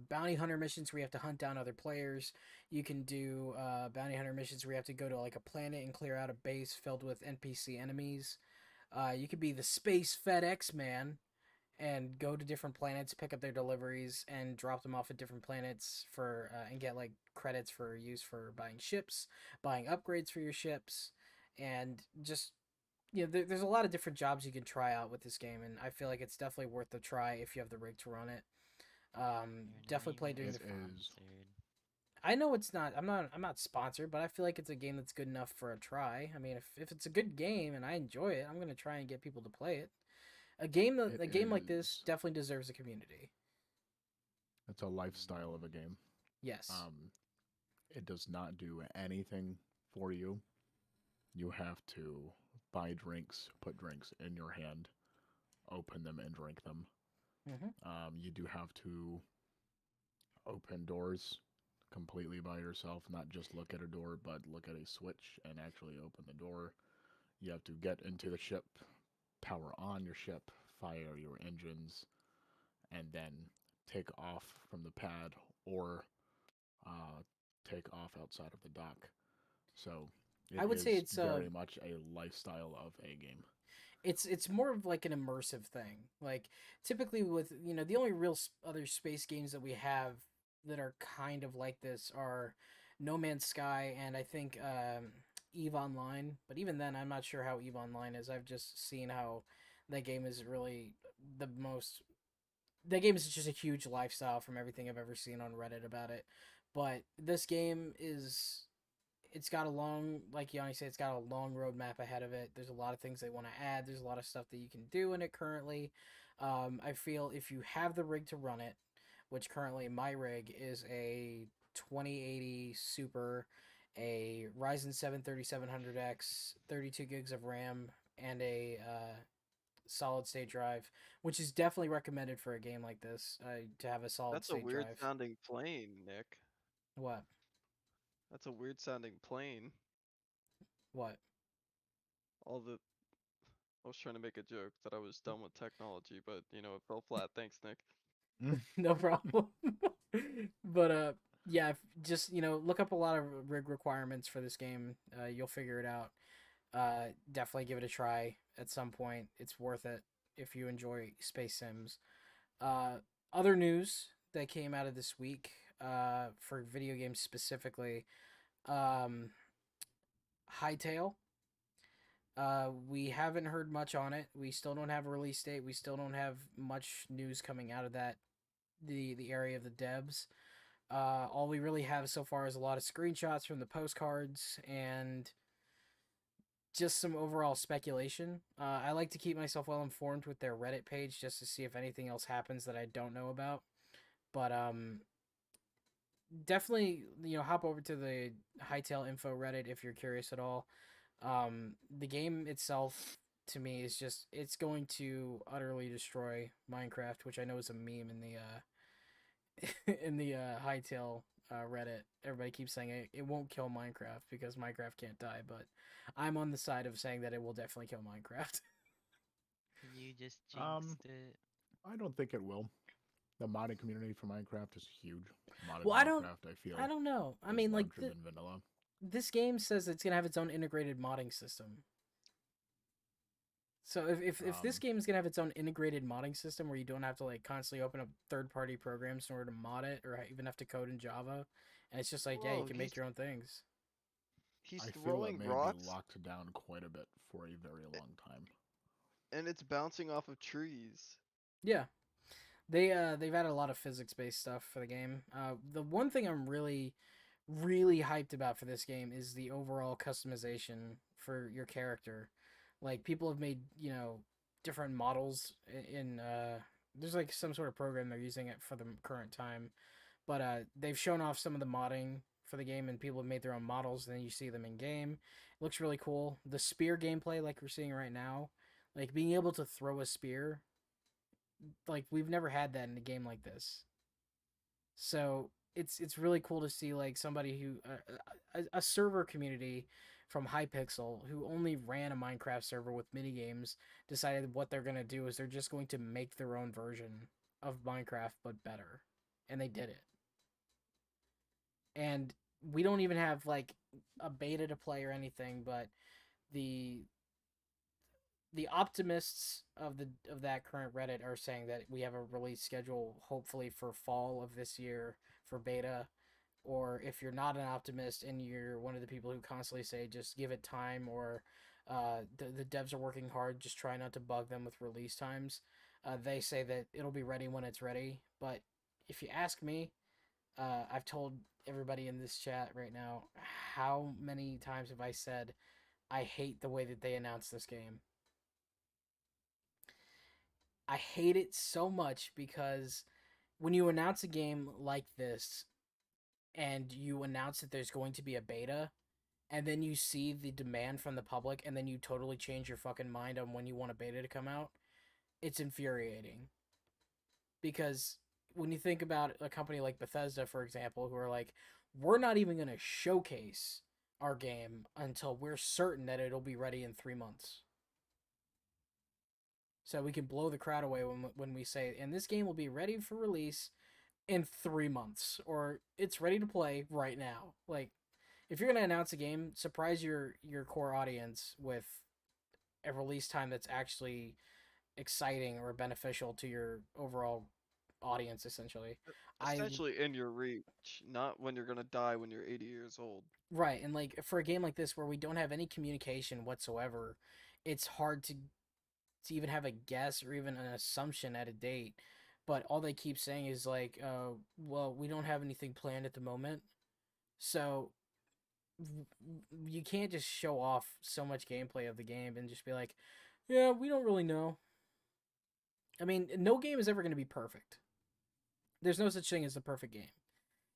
bounty hunter missions where you have to hunt down other players. You can do bounty hunter missions where you have to go to like a planet and clear out a base filled with NPC enemies. You could be the space FedEx man and go to different planets, pick up their deliveries, and drop them off at different planets for and get like credits for use for buying ships, buying upgrades for your ships, and just there's a lot of different jobs you can try out with this game, and I feel like it's definitely worth the try if you have the rig to run it. You're not Definitely play even during It the. is. sponsored. I know it's not. I'm not sponsored, but I feel like it's a game that's good enough for a try. I mean, if it's a good game and I enjoy it, I'm gonna try and get people to play it. It A game like this is. definitely deserves a community. It's a lifestyle of a game. Yes. It does not do anything for you. You have to buy drinks, put drinks in your hand, open them, and drink them. Hmm. You do have to open doors completely by yourself, not just look at a door, but look at a switch and actually open the door. You have to get into the ship, power on your ship, fire your engines, and then take off from the pad or uh, take off outside of the dock. So I it would say is it's very much a lifestyle of a game. it's more of like an immersive thing. Like typically with the only real other space games that we have that are kind of like this are No Man's Sky and I think Eve Online. But even then, I'm not sure how Eve Online is. I've just seen how that game is really the most. That game is just a huge lifestyle from everything I've ever seen on Reddit about it. But this game is it's got a long, like Yanni said, it's got a long roadmap ahead of it. There's a lot of things they want to add. There's a lot of stuff that you can do in it currently. I feel if you have the rig to run it, which currently my rig is a 2080 Super, a Ryzen 7 3700X, 32 gigs of RAM, and a solid state drive, which is definitely recommended for a game like this to have a solid That's a state weird drive. sounding plane, Nick. What? That's a weird sounding plane. What? All the I was trying to make a joke that I was done with technology, but it fell flat. Thanks, Nick. No problem. But yeah, just look up a lot of rig requirements for this game. You'll figure it out. Definitely give it a try at some point. It's worth it if you enjoy space sims. Uh, Other news that came out of this week, for video games specifically, um, Hightail. We haven't heard much on it. We still don't have a release date. We still don't have much news coming out of the area of the devs. All we really have so far is a lot of screenshots from the postcards and just some overall speculation. I like to keep myself well informed with their Reddit page just to see if anything else happens that I don't know about. But definitely hop over to the Hightail info Reddit if you're curious at all. The game itself to me is just it's going to utterly destroy Minecraft, which I know is a meme in the in the Hightail Reddit. Everybody keeps saying it won't kill Minecraft because Minecraft can't die, but I'm on the side of saying that it will definitely kill Minecraft. You just Um, jinxed it. I don't think it will. The modding community for Minecraft is huge. Modded Well, Minecraft, I feel, I don't know. I is mean, like larger than vanilla. this game says it's gonna have its own integrated modding system. So if this Um, game is gonna have its own integrated modding system where you don't have to like constantly open up third party programs in order to mod it or even have to code in Java, and it's just like yeah, you Whoa, can he's make your own things. he's I feel it throwing may be rocks locked down quite a bit for a very long time. and it's bouncing off of trees. Yeah, they've added a lot of physics based stuff for the game. The one thing I'm really hyped about for this game is the overall customization for your character. Like people have made different models in there's like some sort of program they're using it for the current time, but they've shown off some of the modding for the game and people have made their own models and then you see them in game. It looks really cool. The spear gameplay like we're seeing right now, like being able to throw a spear, like we've never had that in a game like this. So it's really cool to see like somebody who a server community from Hypixel who only ran a Minecraft server with mini games decided what they're gonna do is they're just going to make their own version of Minecraft but better, and they did it. And we don't even have like a beta to play or anything, but the the optimists of that current Reddit are saying that we have a release schedule hopefully for fall of this year for beta. Or if you're not an optimist and you're one of the people who constantly say just give it time, or the devs are working hard, just try not to bug them with release times. They say that it'll be ready when it's ready. But if you ask me, I've told everybody in this chat right now, how many times have I said I hate the way that they announced this game? I hate it so much because when you announce a game like this and you announce that there's going to be a beta, and then you see the demand from the public, and then you totally change your fucking mind on when you want a beta to come out, it's infuriating. Because when you think about a company like Bethesda, for example, who are like, we're not even going to showcase our game until we're certain that it'll be ready in 3 months. So we can blow the crowd away when we say, and this game will be ready for release in 3 months, or it's ready to play right now. Like, if you're gonna announce a game, surprise your core audience with a release time that's actually exciting or beneficial to your overall audience. Essentially, I Essentially in your reach, not when you're gonna die when you're 80 years old. right, and like for a game like this where we don't have any communication whatsoever, it's hard to even have a guess or even an assumption at a date. But all they keep saying is like, well, we don't have anything planned at the moment, so you can't just show off so much gameplay of the game and just be like, yeah, we don't really know. I mean, no game is ever going to be perfect. There's no such thing as the perfect game.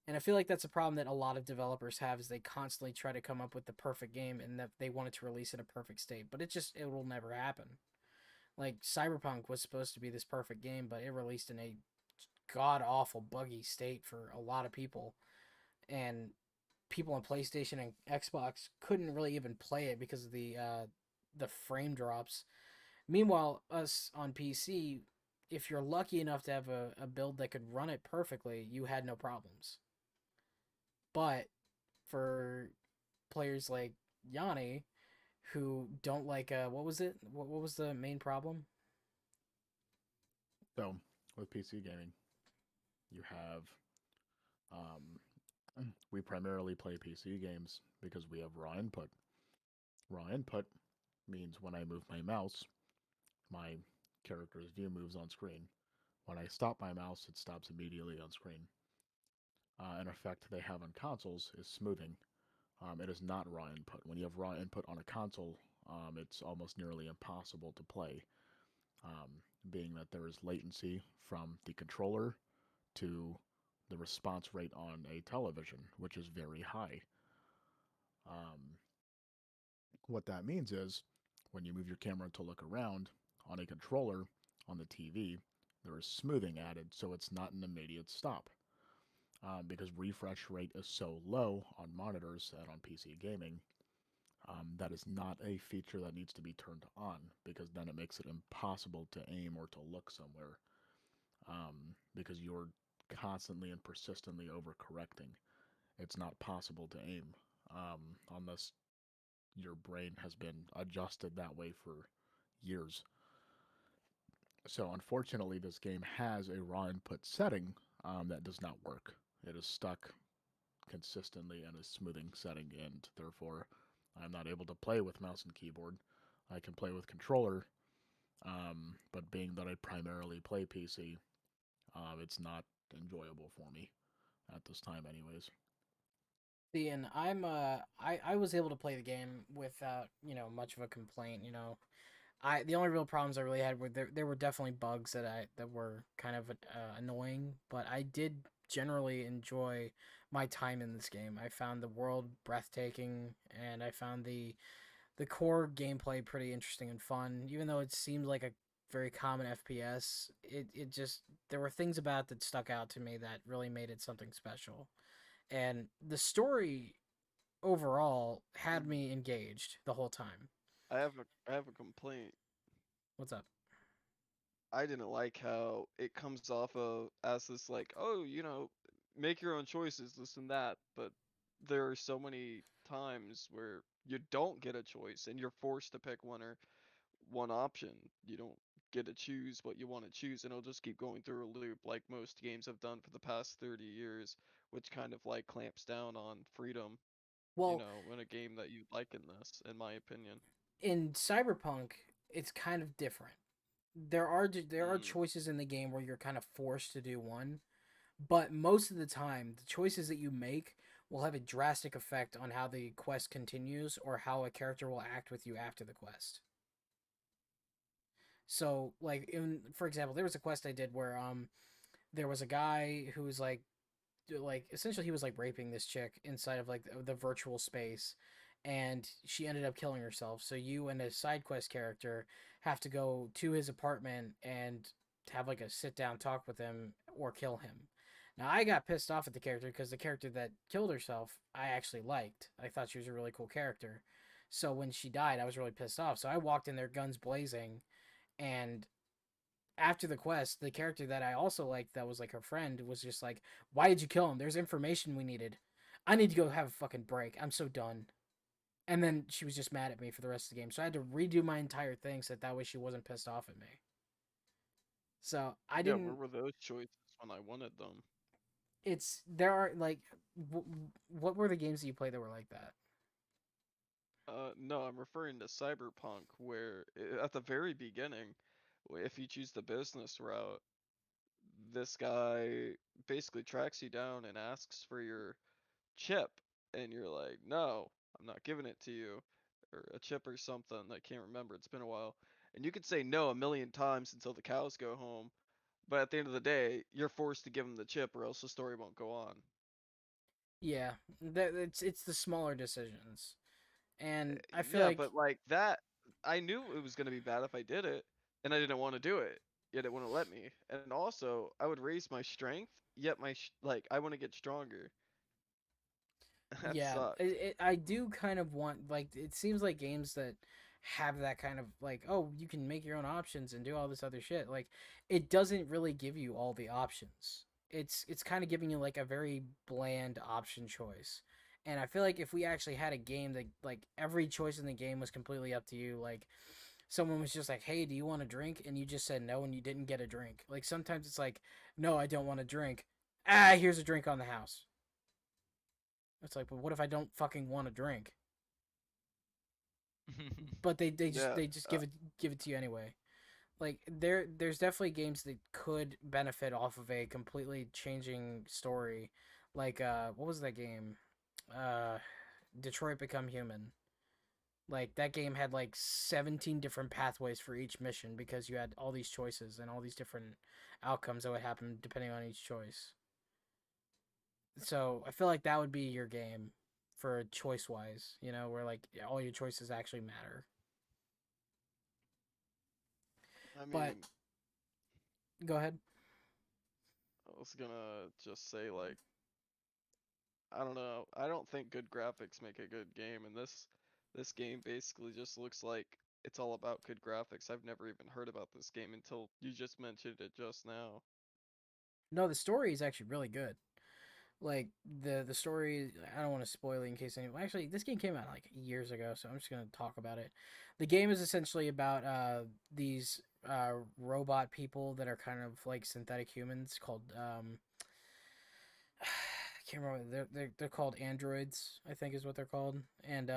And I feel like that's a problem that a lot of developers have, is they constantly try to come up with the perfect game and that they want it to release in a perfect state, but it will never happen. Like Cyberpunk was supposed to be this perfect game, but it released in a god awful buggy state for a lot of people. And people on PlayStation and Xbox couldn't really even play it because of the frame drops. Meanwhile, us on PC, if you're lucky enough to have a build that could run it perfectly, you had no problems. But for players like Yanni, who don't like what was it? What was the main problem? So, with PC gaming, you have we primarily play PC games because we have raw input. Raw input means when I move my mouse, my character's view moves on screen. When I stop my mouse, it stops immediately on screen. An effect they have on consoles is smoothing. It is not raw input. When you have raw input on a console, it's almost nearly impossible to play, um, being that there is latency from the controller to the response rate on a television, which is very high. Um, what that means is when you move your camera to look around on a controller on the TV, there is smoothing added, so it's not an immediate stop. Because refresh rate is so low on monitors and on PC gaming, that is not a feature that needs to be turned on, because then it makes it impossible to aim or to look somewhere, because you're constantly and persistently overcorrecting. It's not possible to aim unless your brain has been adjusted that way for years. So, unfortunately, this game has a raw input setting that does not work. It is stuck consistently in a smoothing setting, and therefore, I'm not able to play with mouse and keyboard. I can play with controller, but being that I primarily play PC, it's not enjoyable for me at this time, anyways. See, and I was able to play the game without much of a complaint. The only real problems I really had were there were definitely bugs that were kind of annoying, but I did generally enjoy my time in this game. I found the world breathtaking, and I found the core gameplay pretty interesting and fun. Even though it seemed like a very common FPS, it just there were things about it that stuck out to me that really made it something special. And the story overall had me engaged the whole time. I have a complaint. What's up? I didn't like how it comes off of as this like, oh, make your own choices, this and that, but there are so many times where you don't get a choice and you're forced to pick one, or one option. You don't get to choose what you want to choose, and it'll just keep going through a loop like most games have done for the past 30 years, which kind of like clamps down on freedom, Well, in a game that you like in this, in my opinion. in Cyberpunk, it's kind of different. There are Mm. choices in the game where you're kind of forced to do one, but most of the time, the choices that you make will have a drastic effect on how the quest continues or how a character will act with you after the quest. So, like, for example, there was a quest I did where there was a guy who was like essentially he was like raping this chick inside of like the virtual space, and she ended up killing herself. So you and a side quest character have to go to his apartment and have like a sit down talk with him or kill him. Now I got pissed off at the character because the character that killed herself I actually liked. I thought she was a really cool character. So when she died, I was really pissed off. So I walked in there guns blazing, and after the quest, the character that I also liked that was like her friend was just like, "Why did you kill him? There's information we needed. I need to go have a fucking break. I'm so done." And then she was just mad at me for the rest of the game. So I had to redo my entire thing so that way she wasn't pissed off at me. So I Yeah, where didn't. were those choices when I wanted them? There are like, what were the games that you played that were like that? No, I'm referring to Cyberpunk, where at the very beginning, if you choose the business route, this guy basically tracks you down and asks for your chip, and you're like, no, I'm not giving it to you, or a chip or something. I can't remember. It's been a while. And you could say no a million times until the cows go home, but at the end of the day, you're forced to give him the chip, or else the story won't go on. Yeah, it's the smaller decisions, and I feel Yeah, like but like that, I knew it was gonna be bad if I did it, and I didn't want to do it. Yet it wouldn't let me. And also, I would raise my strength, yet like I want to get stronger. That yeah, sucked. I do kind of want like it seems like games that have that kind of like, oh, you can make your own options and do all this other shit. Like it doesn't really give you all the options. It's kind of giving you like a very bland option choice. And I feel like if we actually had a game that like every choice in the game was completely up to you, like someone was just like, "Hey, do you want a drink?" and you just said no and you didn't get a drink. Like sometimes it's like, "No, I don't want a drink." Ah, here's a drink on the house. It's like, but what if I don't fucking want a drink? But Yeah, they just give it to you anyway. Like there's definitely games that could benefit off of a completely changing story. Like what was that game? Uh Detroit Become Human. Like that game had like 17 different pathways for each mission because you had all these choices and all these different outcomes that would happen depending on each choice. So I feel like that would be your game for choice wise, where like all your choices actually matter. I But mean, go ahead. I was gonna just say like, I don't know. I don't think good graphics make a good game, and this game basically just looks like it's all about good graphics. I've never even heard about this game until you just mentioned it just now. No, the story is actually really good. Like the story, I don't want to spoil it in case anyone. Actually, this game came out like years ago, so I'm just gonna talk about it. The game is essentially about these robot people that are kind of like synthetic humans called I can't remember. They're called androids, I think is what they're called. And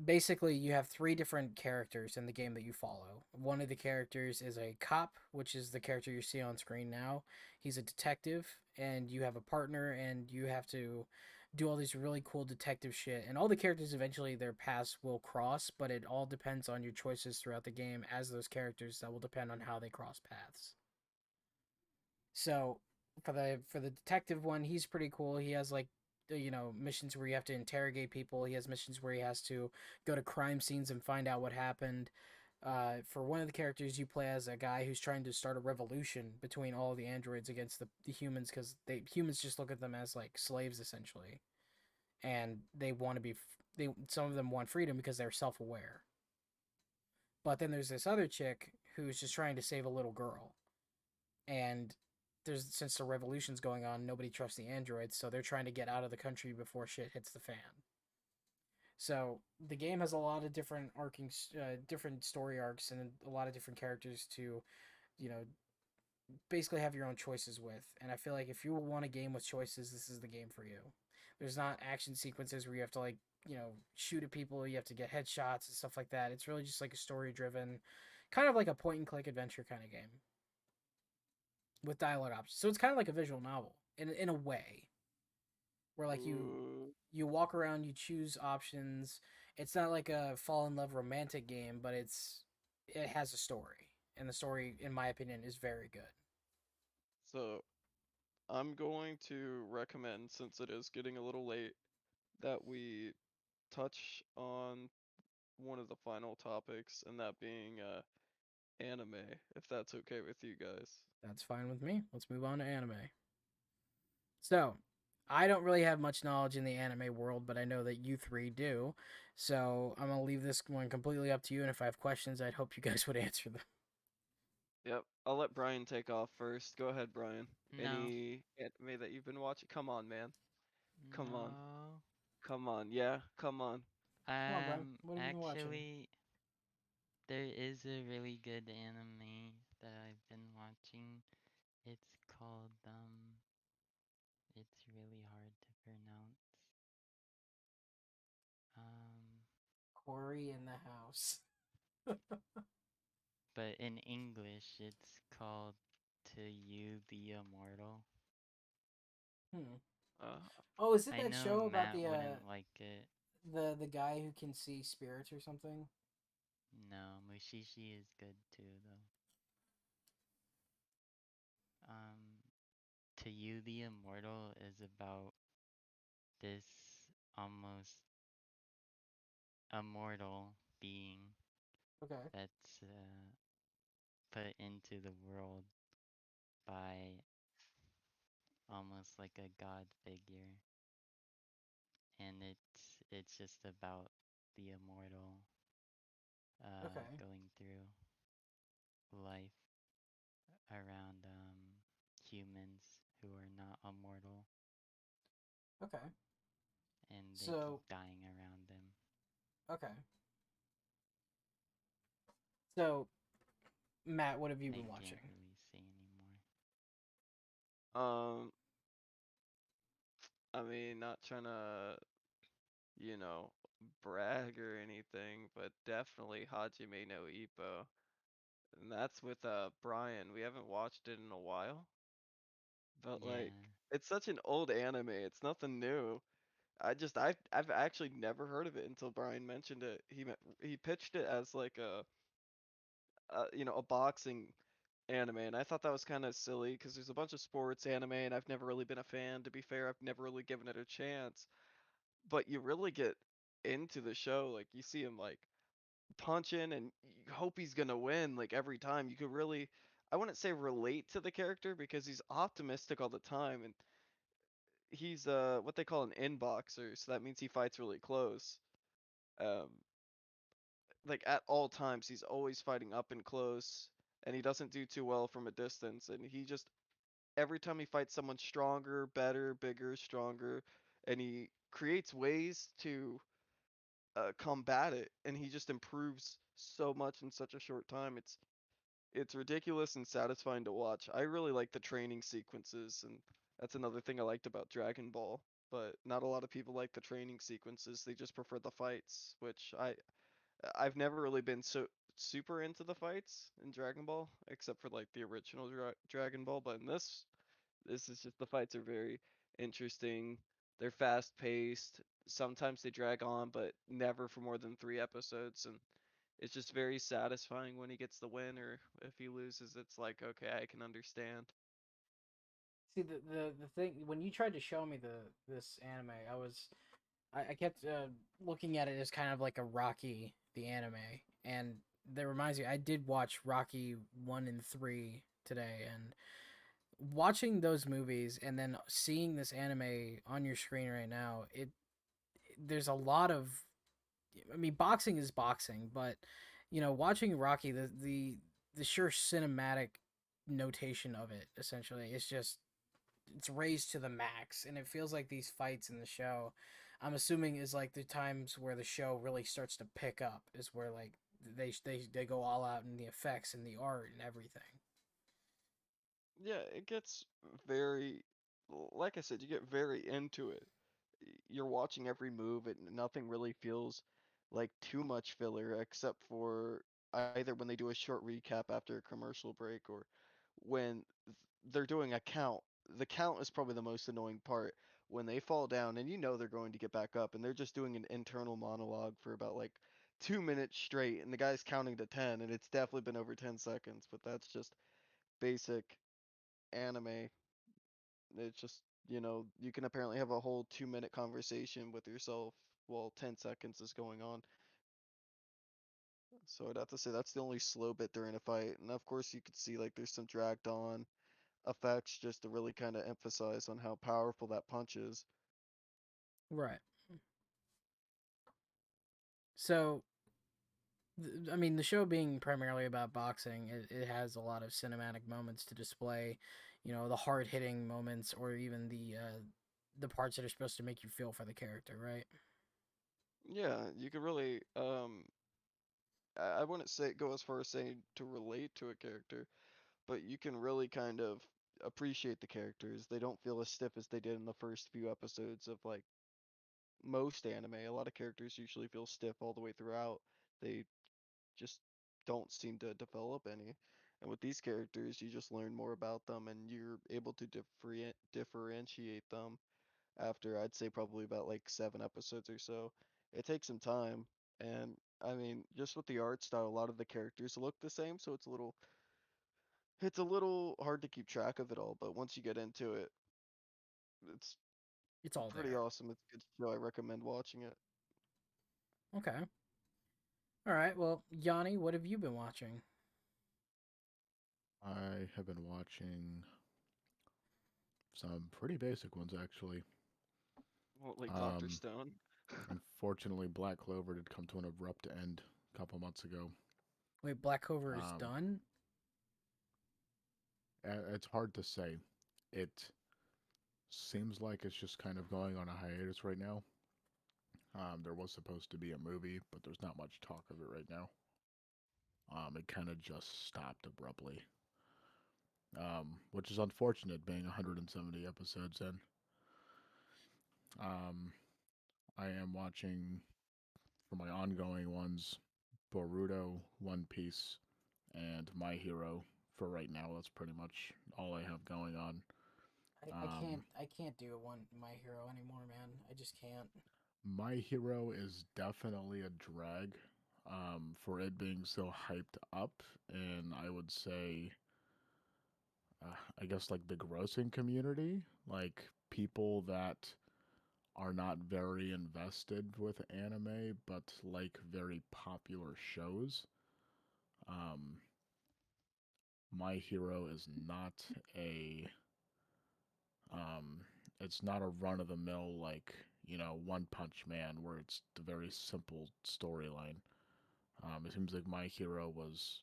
basically you have three different characters in the game that you follow. One of the characters is a cop, which is the character you see on screen now. He's a detective, and you have a partner, and you have to do all these really cool detective shit. And all the characters eventually their paths will cross, but it all depends on your choices throughout the game as those characters that will depend on how they cross paths. So for the detective one, he's pretty cool. He has like missions where you have to interrogate people. He has missions where he has to go to crime scenes and find out what happened. For one of the characters, you play as a guy who's trying to start a revolution between all of the androids against the humans because humans just look at them as like slaves essentially, and they want to be they some of them want freedom because they're self aware. But then there's this other chick who's just trying to save a little girl, and since the revolution's going on, nobody trusts the androids, so they're trying to get out of the country before shit hits the fan. So the game has a lot of different different story arcs and a lot of different characters to, you know, basically have your own choices with. And I feel like if you want a game with choices, this is the game for you. There's not action sequences where you have to like, shoot at people, you have to get headshots and stuff like that. It's really just like a story driven, kind of like a point and click adventure kind of game with dialogue options. So it's kind of like a visual novel in a way, where like Ooh. you walk around, you choose options. It's not like a fall in love romantic game, but it has a story, and the story, in my opinion, is very good. So I'm going to recommend, since it is getting a little late, that we touch on one of the final topics, and that being anime, if that's okay with you guys. That's fine with me. Let's move on to anime. So, I don't really have much knowledge in the anime world, but I know that you three do. So, I'm going to leave this one completely up to you. And if I have questions, I'd hope you guys would answer them. Yep, I'll let Brian take off first. Go ahead, Brian. No. Any anime that you've been watching? Come on, man. Come on. No. Come on. Yeah, come on. Come on, Brian. What have you been watching? Actually, there is a really good anime that I've been watching. It's called it's really hard to pronounce. Corey in the house. But in English it's called To You the Immortal. Uh, Oh, is it I that know show about Matt wouldn't like it. the guy who can see spirits or something? No, Mushishi is good too though. To You the Immortal is about this almost immortal being Okay. that's put into the world by almost like a god figure, and it's just about the immortal Okay. going through life around humans who are not immortal, Okay. and they So, keep dying around them. okay. So, Matt, what have you I been watching? can't really say anymore. um, I mean, not trying to, you know, brag or anything, but definitely Hajime no Ippo. And that's with Brian. We haven't watched it in a while, but like Yeah. it's such an old anime. It's nothing new. I've actually never heard of it until Brian mentioned it. He pitched it as like a boxing anime, and I thought that was kind of silly because there's a bunch of sports anime, and I've never really been a fan. To be fair, I've never really given it a chance. But you really get into the show, like you see him like punching, and you hope he's gonna win like every time. You could really, I wouldn't say relate to the character because he's optimistic all the time, and he's what they call an inboxer, so that means he fights really close. Um, like at all times, he's always fighting up and close, and he doesn't do too well from a distance. And he just every time he fights someone stronger, better, bigger, stronger, and he creates ways to combat it, and he just improves so much in such a short time. It's ridiculous and satisfying to watch. I really like the training sequences, and that's another thing I liked about Dragon Ball. But not a lot of people like the training sequences. They just prefer the fights, which I've never really been so super into the fights in Dragon Ball, except for like the original Dragon Ball. But in this is just the fights are very interesting. They're fast paced. Sometimes they drag on, but never for more than 3 episodes. And it's just very satisfying when he gets the win, or if he loses, it's like, okay, I can understand. See, the thing when you tried to show me this anime, I kept looking at it as kind of like a Rocky the anime, and that reminds me, I did watch Rocky 1 and 3 today, and watching those movies and then seeing this anime on your screen right now, there's a lot of, I mean, boxing is boxing, but watching Rocky, the sheer cinematic notation of it essentially is just, it's raised to the max, and it feels like these fights in the show I'm assuming is like the times where the show really starts to pick up, is where like they go all out in the effects and the art and everything. Yeah, it gets very, like I said, you get very into it. You're watching every move, and nothing really feels like too much filler, except for either when they do a short recap after a commercial break or when they're doing a count. The count is probably the most annoying part when they fall down and you know they're going to get back up and they're just doing an internal monologue for about like 2 minutes straight and the guy's counting to 10 and it's definitely been over 10 seconds, but that's just basic anime. It's just, you can apparently have a whole 2 minute conversation with yourself while 10 seconds is going on. So I'd have to say that's the only slow bit during a fight. And of course, you could see like there's some dragged on effects just to really kind of emphasize on how powerful that punch is. Right. So, I mean, the show being primarily about boxing, it has a lot of cinematic moments to display, the hard hitting moments, or even the parts that are supposed to make you feel for the character, right? Yeah, you could really I wouldn't say go as far as saying to relate to a character, but you can really kind of appreciate the characters. They don't feel as stiff as they did in the first few episodes of like most anime. A lot of characters usually feel stiff all the way throughout. They just don't seem to develop any. And with these characters, you just learn more about them and you're able to differentiate them after I'd say probably about like 7 episodes or so. It takes some time, and I mean, just with the art style, a lot of the characters look the same, so it's a little hard to keep track of it all. But once you get into it, it's It's all pretty there. awesome. It's a good show. I recommend watching it. Okay. All right. Well, Yanni, what have you been watching? I have been watching some pretty basic ones actually. Well, like Doctor Um, Stone. Unfortunately, Black Clover did come to an abrupt end a couple months ago. Wait, Black Clover is Um, done? it's hard to say. It seems like it's just kind of going on a hiatus right now. There was supposed to be a movie, but there's not much talk of it right now. It kind of just stopped abruptly, which is unfortunate, being 170 episodes in. Um, I am watching for my ongoing ones Boruto, One Piece, and My Hero for right now. That's pretty much all I have going on. I Um, can't do one My Hero anymore, man. I just can't. My Hero is definitely a drag for it being so hyped up, and I would say, I guess, like the grossing community, like people that are not very invested with anime but like very popular shows. Um, My Hero is not a um, it's not a run of the mill like One Punch Man where it's the very simple storyline. It seems like My Hero was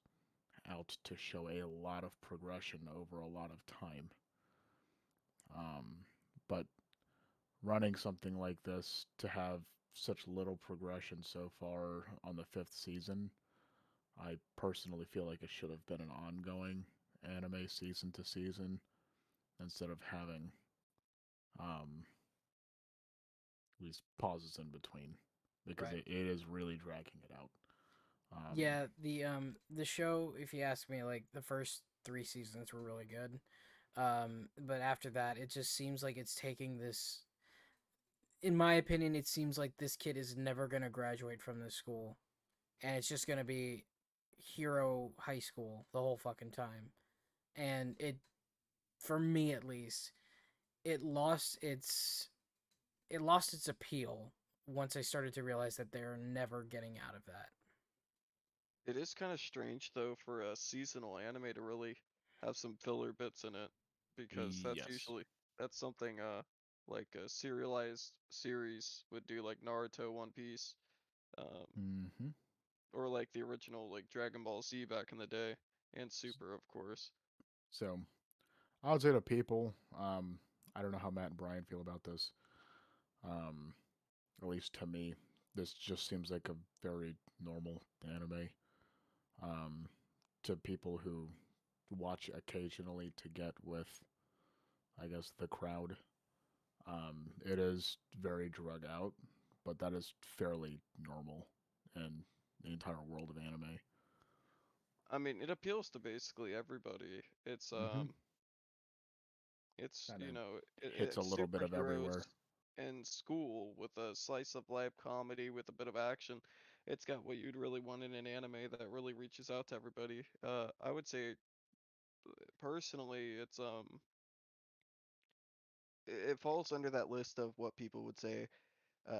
out to show a lot of progression over a lot of time. Um, but running something like this to have such little progression so far on the fifth season, I personally feel like it should have been an ongoing anime season to season instead of having um, these pauses in between because Right. it is really dragging it out. Um, Yeah, the show, if you ask me, like the first 3 seasons were really good. But after that, it just seems like it's taking this. In my opinion, it seems like this kid is never gonna graduate from this school, and it's just gonna be Hero High School the whole fucking time. And for me at least, it lost its it lost its appeal once I started to realize that they're never getting out of that. It is kind of strange though for a seasonal anime to really have some filler bits in it because yes. that's something like a serialized series would do like Naruto, One Piece, um, Hmm. or like the original like Dragon Ball Z back in the day and Super of course. So I would say to people, I don't know how Matt and Brian feel about this. Um, at least to me, this just seems like a very normal anime. Um, to people who watch occasionally to get with, I guess, the crowd. It is very drug out, but that is fairly normal in the entire world of anime. I mean, it appeals to basically everybody. Mm-hmm. It's And you it know, hits a it's little bit of superheroes everywhere. in school with a slice of life comedy with a bit of action. It's got what you'd really want in an anime that really reaches out to everybody. I would say personally, it falls under that list of what people would say.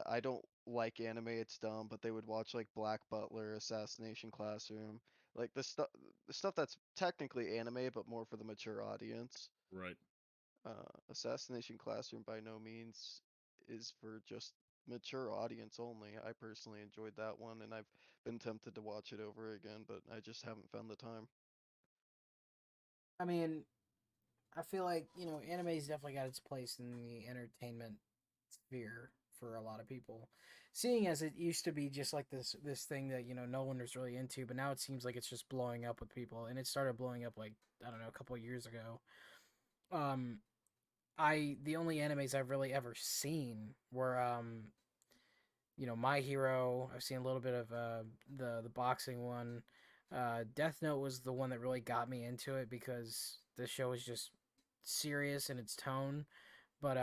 I don't like anime, it's dumb, but they would watch like Black Butler, Assassination Classroom, like the stuff that's technically anime, but more for the mature audience. Right. Assassination Classroom by no means is for just mature audience only. I personally enjoyed that one, and I've been tempted to watch it over again, but I just haven't found the time. I mean, I feel like, anime's definitely got its place in the entertainment sphere for a lot of people. Seeing as it used to be just like this thing that, no one was really into, but now it seems like it's just blowing up with people, and it started blowing up like, I don't know, a couple of years ago. Um the only animes I've really ever seen were My Hero. I've seen a little bit of the boxing one. Death Note was the one that really got me into it because the show was just serious in its tone, but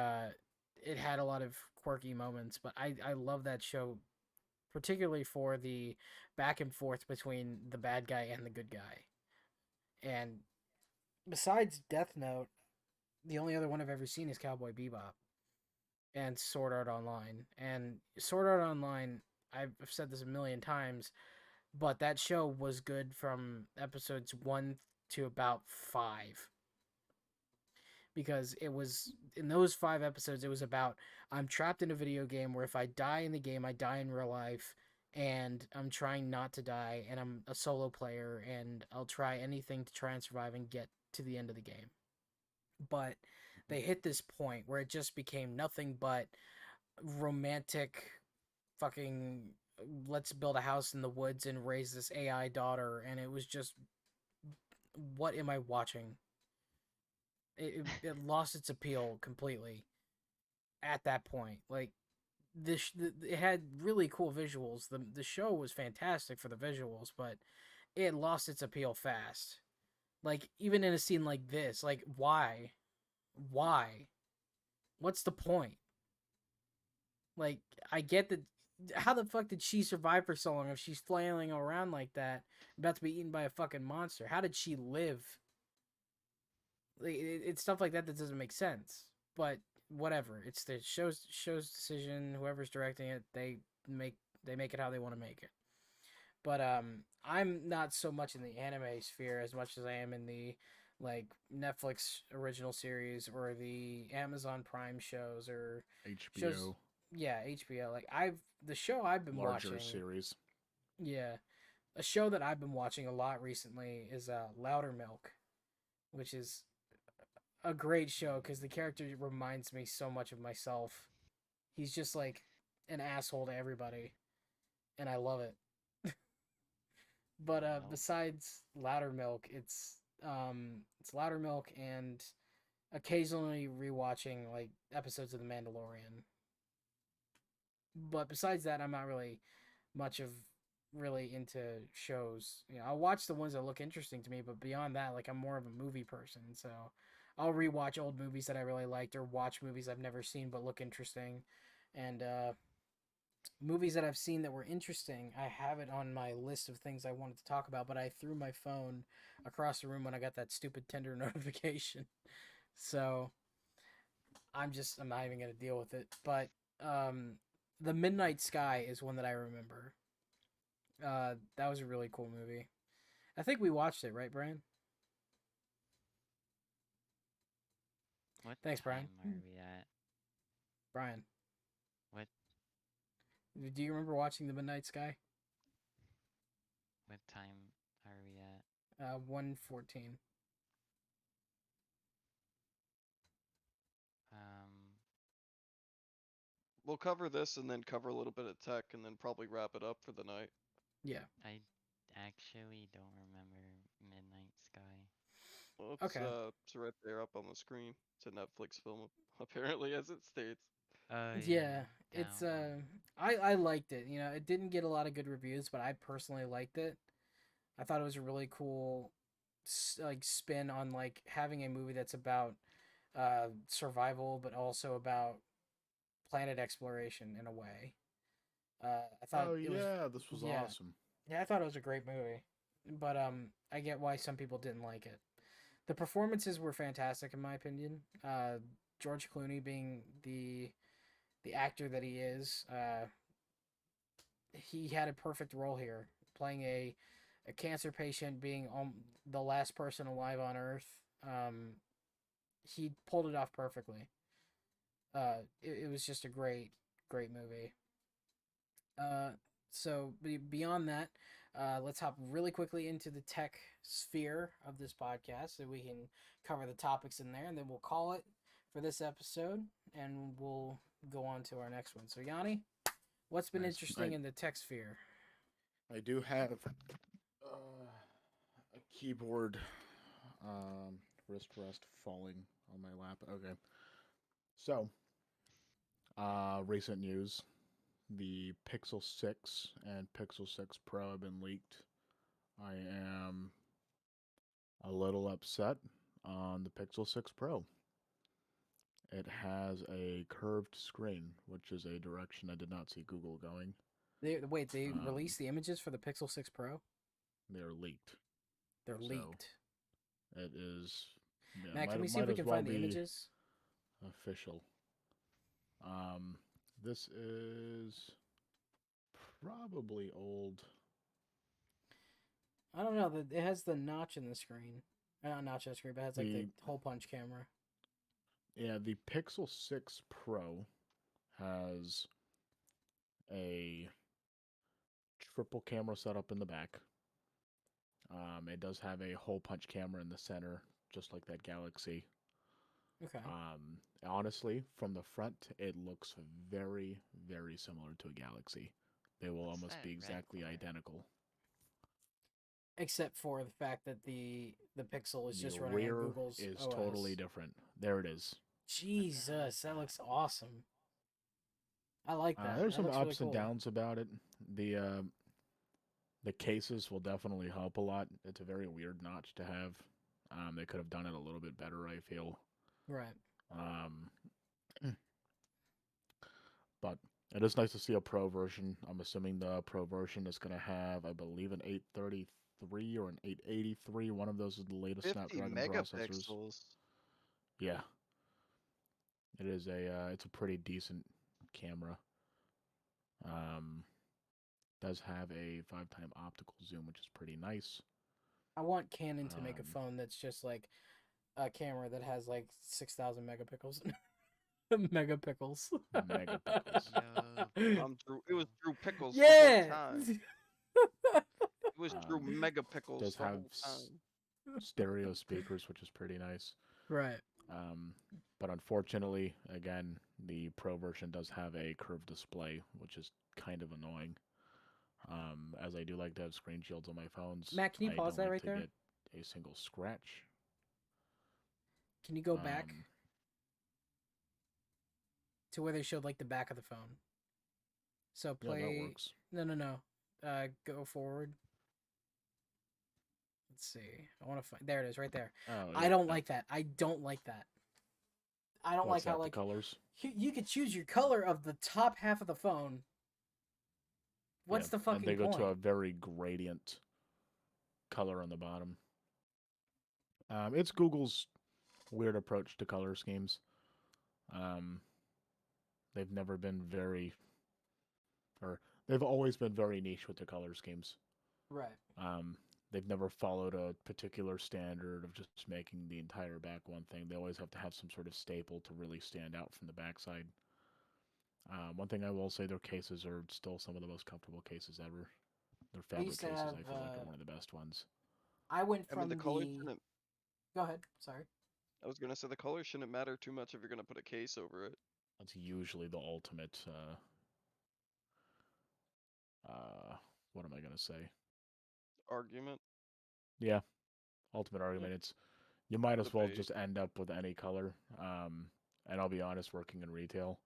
it had a lot of quirky moments. But I love that show, particularly for the back and forth between the bad guy and the good guy. And besides Death Note, the only other one I've ever seen is Cowboy Bebop and Sword Art Online. And Sword Art Online, I've said this a million times, but that show was good from episodes 1 to about 5, because it was in those 5 episodes it was about, I'm trapped in a video game where if I die in the game I die in real life, and I'm trying not to die, and I'm a solo player, and I'll try anything to try and survive and get to the end of the game. But they hit this point where it just became nothing but romantic fucking, let's build a house in the woods and raise this AI daughter, and it was just, what am I watching? It lost its appeal completely at that point. Like, it had really cool visuals. The show was fantastic for the visuals, but it lost its appeal fast. Like, even in a scene like this, like, why what's the point? Like, I get that. How the fuck did she survive for so long if she's flailing around like that, about to be eaten by a fucking monster? How did she live? Like, it's stuff like that that doesn't make sense. But whatever, it's the show's decision. Whoever's directing it, make they make it how they want to make it. But I'm not so much in the anime sphere as much as I am in the, like, Netflix original series or the Amazon Prime shows or shows. HBO, Yeah, HBO. Like, the show I've been larger watching. series. Yeah, a show that I've been watching a lot recently is Louder Milk, which is a great show because the character reminds me so much of myself. He's just like an asshole to everybody, and I love it. But Nope. besides Louder Milk, it's Louder Milk and occasionally rewatching like episodes of The Mandalorian. But besides that, I'm not really much of really into shows. I'll watch the ones that look interesting to me, but beyond that, like, I'm more of a movie person, so I'll rewatch old movies that I really liked or watch movies I've never seen but look interesting. And movies that I've seen that were interesting, I have it on my list of things I wanted to talk about, but I threw my phone across the room when I got that stupid Tinder notification. So I'm not even gonna deal with it. But um, The Midnight Sky is one that I remember. That was a really cool movie. I think we watched it, right, Brian? What Thanks, Brian. time are we at? Brian, What do you remember watching The Midnight Sky? what time are we at? 1:14. Um, we'll cover this and then cover a little bit of tech and then probably wrap it up for the night. Yeah. I actually don't remember Midnight Sky. Well, Okay. it's right there up on the screen. It's a Netflix film, apparently, as it states. Oh Yeah, that it's one. I liked it. You know, it didn't get a lot of good reviews, but I personally liked it. I thought it was a really cool like spin on like having a movie that's about survival but also about planet exploration in a way. I thought Oh it was yeah, this was yeah. awesome. Yeah, I thought it was a great movie. But I get why some people didn't like it. The performances were fantastic in my opinion. George Clooney being the actor that he is, he had a perfect role here, playing a cancer patient, being the last person alive on Earth. He pulled it off perfectly. It was just a great movie. Uh, so beyond that, let's hop really quickly into the tech sphere of this podcast so we can cover the topics in there, and then we'll call it for this episode, and we'll go on to our next one. So Yanni, what's been Nice. interesting in the tech sphere? I do have a keyboard wrist rest falling on my lap. Okay. So, recent news. The Pixel 6 and Pixel 6 Pro have been leaked. I am a little upset on the Pixel 6 Pro. It has a curved screen, which is a direction I did not see Google going. They Um, released the images for the Pixel 6 Pro. They're leaked. They're So leaked. it is. Yeah, Matt, can we see if might we as can well find the be images? official. This is probably old. I don't know. It has the notch in the screen. Not notch in the screen, but it has like the hole punch camera. Yeah, the Pixel 6 Pro has a triple camera setup in the back. It does have a hole punch camera in the center, just like that Galaxy. Okay. Honestly, from the front, it looks very, very similar to a Galaxy. They will What's almost that be red exactly part? identical. Except for the fact that the Pixel is The just running on rear Google's is OS. totally different. There it is. Jesus, that looks awesome. I like that. There's That some looks ups really cool. and downs about it. The cases will definitely help a lot. It's a very weird notch to have. They could have done it a little bit better, I feel. Right. Um, but it is nice to see a Pro version. I'm assuming the Pro version is going to have, I believe, an 833 or an 883. One of those is the latest 50 Snapdragon processors. megapixels. Yeah, it is it's a pretty decent camera. Does have a 5-time optical zoom, which is pretty nice. I want Canon to make a Um, phone that's just like a camera that has like 6,000 megapixels. Megapixels. Megapixels. Yo, It was pickle. Drew Pickles the whole Yeah. time. It was Drew Megapickles Does the have whole time. stereo speakers, which is pretty nice. Right. But unfortunately, again, the Pro version does have a curved display, which is kind of annoying. As I do like to have screen shields on my phones, Matt, can you I pause don't that like right to there? get a single scratch. Can you go back Um, to where they showed like the back of the phone? So yeah, that play. works. No. Go forward. Let's see. I want to find. There it is, right there. Oh, I don't like that. I don't like that. I don't What's like how that, like the colors? you could choose your color of the top half of the phone. What's Yeah, the and fucking they go point? to a very gradient color on the bottom. It's Google's weird approach to color schemes. Um, they've never been very, or they've always been very niche with their color schemes. Right. Um, they've never followed a particular standard of just making the entire back one thing. They always have to have some sort of staple to really stand out from the backside. One thing I will say, their cases are still some of the most comfortable cases ever. Their I fabric used to cases, have. I feel like, are one of the best ones. I went I mean, from the color the. shouldn't. Go ahead. Sorry. I was gonna say the color shouldn't matter too much if you're gonna put a case over it. That's usually the ultimate. What am I gonna say? Argument. Yeah, ultimate Yeah. argument. It's you might as well Debate. just end up with any color. And I'll be honest, working in retail,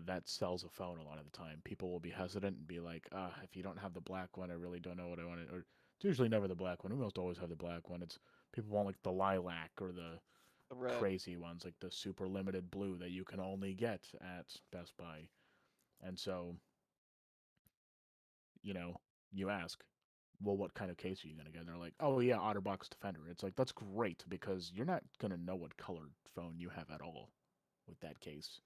that sells a phone a lot of the time. People will be hesitant and be like, if you don't have the black one, I really don't know what I want. Or it's usually never the black one. We almost always have the black one. It's people want like the lilac or the The red. crazy ones, like the super limited blue that you can only get at Best Buy. And so, you know, you ask, well, what kind of case are you going to get? And they're like, oh, yeah, OtterBox Defender. It's like, that's great because you're not going to know what colored phone you have at all with that case.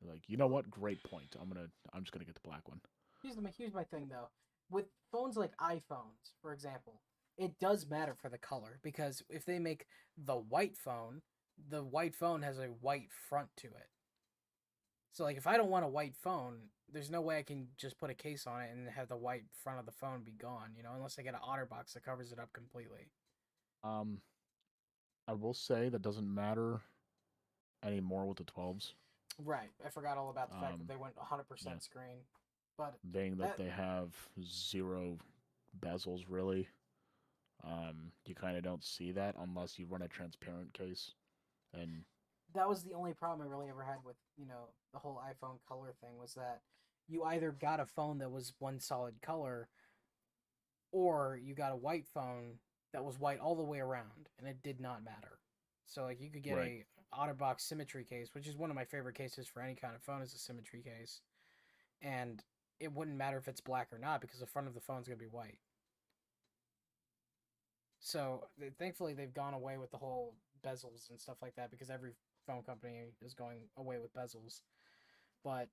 They're like, you know what? Great point. I'm just gonna get the black one. Here's my thing though. With phones like iPhones, for example, it does matter for the color because if they make the white phone has a white front to it. So like if I don't want a white phone, there's no way I can just put a case on it and have the white front of the phone be gone, unless I get an OtterBox that covers it up completely. Um, I will say that doesn't matter anymore with the 12s. Right. I forgot all about the fact that Um, they went 100% screen. But being that that they have zero bezels, really, you kind of don't see that unless you run a transparent case. And that was the only problem I really ever had with, the whole iPhone color thing was that you either got a phone that was one solid color or you got a white phone that was white all the way around and it did not matter. So like you could get right, a OtterBox symmetry case, which is one of my favorite cases for any kind of phone is a symmetry case. And it wouldn't matter if it's black or not because the front of the phone's going to be white. So thankfully they've gone away with the whole bezels and stuff like that because every phone company is going away with bezels. But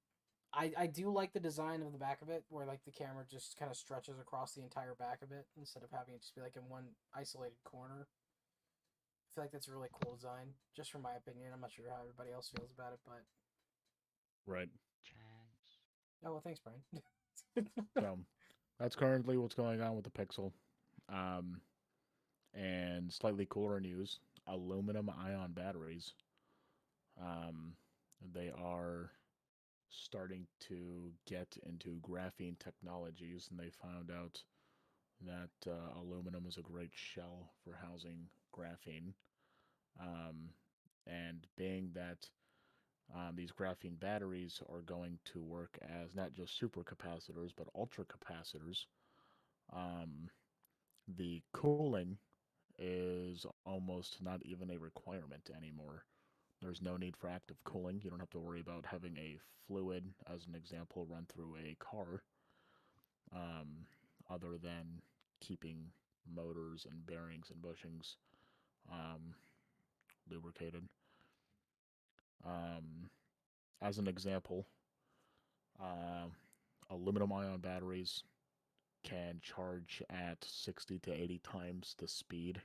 I do like the design of the back of it where like the camera just kind of stretches across the entire back of it instead of having it just be like in one isolated corner. I feel like that's a really cool design, just from my opinion. I'm not sure how everybody else feels about it, but right. Trash. oh well, thanks, Brian. So that's currently what's going on with the Pixel. Um, and slightly cooler news: aluminum ion batteries. Um, they are starting to get into graphene technologies, and they found out that aluminum is a great shell for housing graphene. Um, and being that these graphene batteries are going to work as not just supercapacitors but ultracapacitors, um, the cooling is almost not even a requirement anymore. There's no need for active cooling. You don't have to worry about having a fluid, as an example, run through a car, um, other than keeping motors and bearings and bushings um, lubricated. Um, as an example, uh, aluminum ion batteries can charge at 60 to 80 times the speed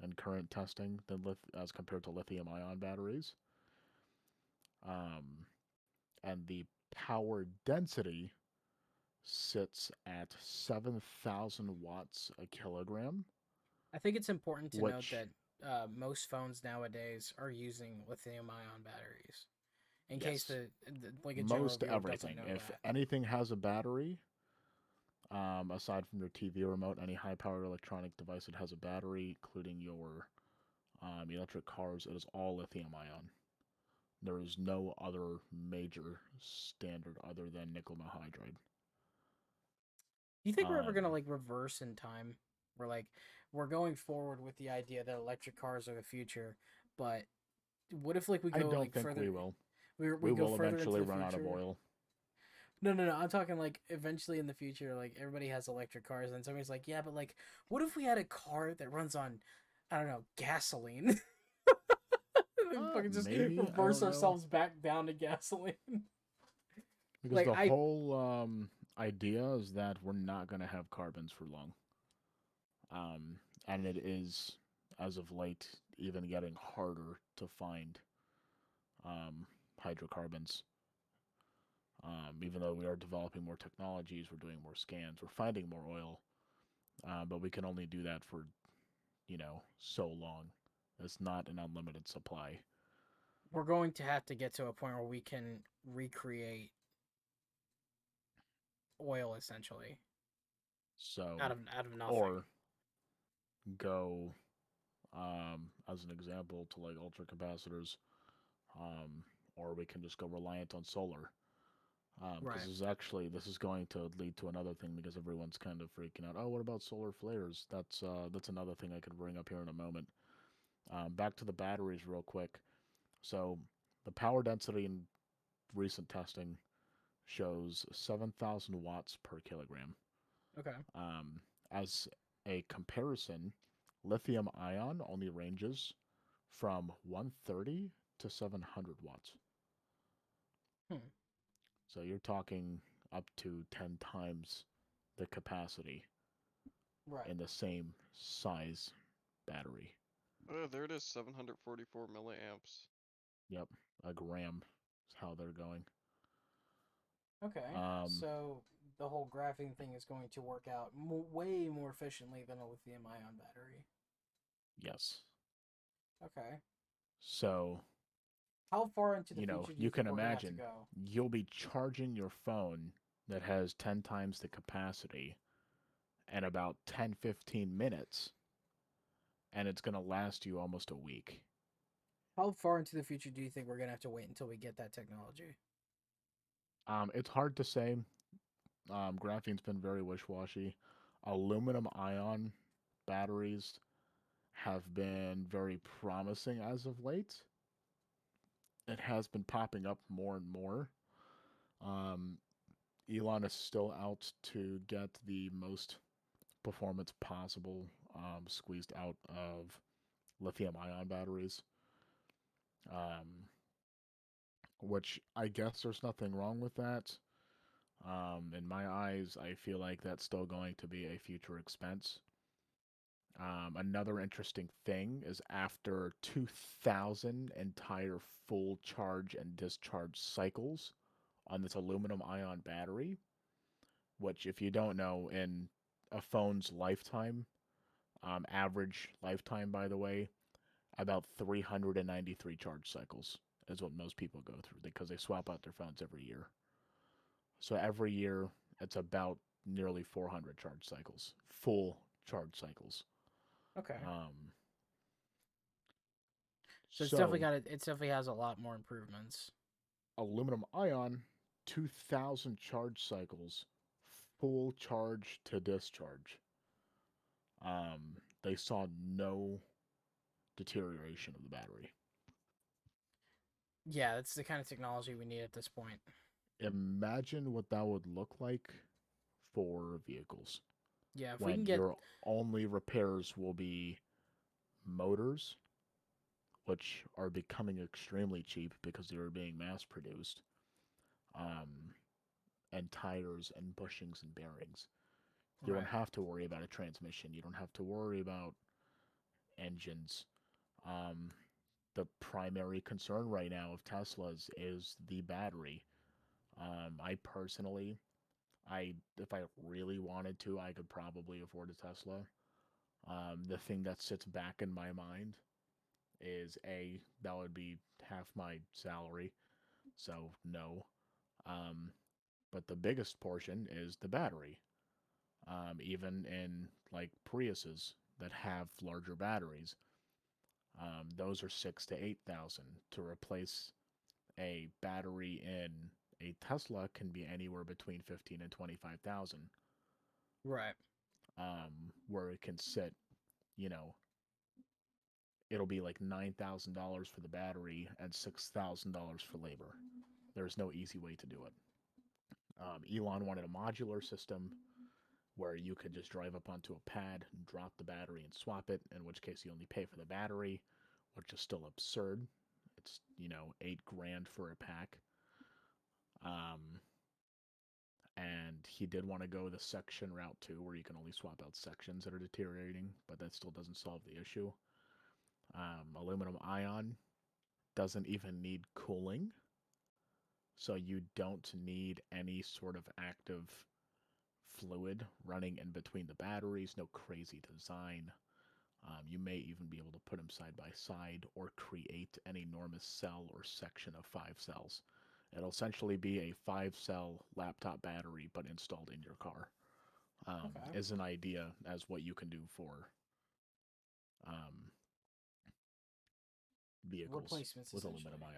in current testing than as compared to lithium ion batteries. Um, and the power density sits at 7,000 watts a kilogram, I think it's important to note which, that most phones nowadays are using lithium-ion batteries. In case yes, like a general most viewer doesn't everything. know If that. anything has a battery, aside from your TV remote, any high powered electronic device that has a battery, including your electric cars, it is all lithium ion. There is no other major standard other than nickel metal hydride. Do you think we're ever gonna Um, like reverse in time? We're going forward with the idea that electric cars are the future, but what if like we I go don't like think further we will. we We go will further into eventually the run out of future? oil. No. I'm talking like eventually in the future, like everybody has electric cars, and somebody's like, yeah, but like, what if we had a car that runs on, I don't know, gasoline? And we fucking just Maybe, I reverse don't know. ourselves back down to gasoline. Because like the I, whole idea is that we're not going to have carbons for long. Um, and it is, as of late, even getting harder to find hydrocarbons. Even though we are developing more technologies, we're doing more scans, we're finding more oil, but we can only do that for, so long. It's not an unlimited supply. we're going to have to get to a point where we can recreate oil essentially So, out of nothing. or go, as an example, to like ultra capacitors, or we can just go reliant on solar. Right. Because this is going to lead to another thing because everyone's kind of freaking out. Oh, what about solar flares? That's another thing I could bring up here in a moment. Back to the batteries real quick. So the power density in recent testing shows 7,000 watts per kilogram. Okay. As a comparison, lithium ion only ranges from 130 to 700 watts. Hmm. So you're talking up to 10 times the capacity Right. in the same size battery. Oh, there it is, 744 milliamps. Yep, a gram is how they're going. Okay. So the whole graphing thing is going to work out way more efficiently than a lithium ion battery. Yes. Okay. So, How far into the you know, future do you you think can we're gonna have to imagine go? you'll be charging your phone that has 10 times the capacity in about 10-15 minutes, and it's going to last you almost a week. How far into the future do you think we're gonna have to wait until we get that technology? It's hard to say. Graphene's been very wish-washy. Aluminum ion batteries have been very promising as of late. It has been popping up more and more. Um, Elon is still out to get the most performance possible squeezed out of lithium ion batteries. Um, which I guess there's nothing wrong with that. In my eyes, I feel like that's still going to be a future expense. Another interesting thing is after 2,000 entire full charge and discharge cycles on this aluminum ion battery, which, if you don't know, in a phone's lifetime, average lifetime, by the way, about 393 charge cycles is what most people go through because they swap out their phones every year. So every year, it's about nearly 400 charge cycles, full charge cycles. Okay. Um, So it's so definitely got it. It definitely has a lot more improvements. aluminum ion, 2,000 charge cycles, full charge to discharge. They saw no deterioration of the battery. Yeah, that's the kind of technology we need at this point. Imagine what that would look like for vehicles Yeah, if we when can get your only repairs will be motors, which are becoming extremely cheap because they are being mass produced, um, and tires and bushings and bearings. You don't right, have to worry about a transmission. You don't have to worry about engines. Um, the primary concern right now of Teslas is the battery. I personally, if I really wanted to, I could probably afford a Tesla. The thing that sits back in my mind is that would be half my salary, so no. Um, but the biggest portion is the battery. Even in like Priuses that have larger batteries, those are 6 to 8 thousand. To replace a battery in a Tesla can be anywhere between 15 and 25,000. right. Where it can sit, you know, it'll be like $9,000 for the battery and $6,000 for labor. There's no easy way to do it. Elon wanted a modular system where you could just drive up onto a pad and drop the battery and swap it, in which case you only pay for the battery, which is still absurd. It's, 8 grand for a pack. Um, and he did want to go the section route too, where you can only swap out sections that are deteriorating, but that still doesn't solve the issue. Aluminum ion doesn't even need cooling, so you don't need any sort of active fluid running in between the batteries, no crazy design. You may even be able to put them side by side or create an enormous cell or section of 5 cells. It'll essentially be a 5 cell laptop battery, but installed in your car. Okay. Is an idea as what you can do for um, vehicles Replacements, with aluminum essentially.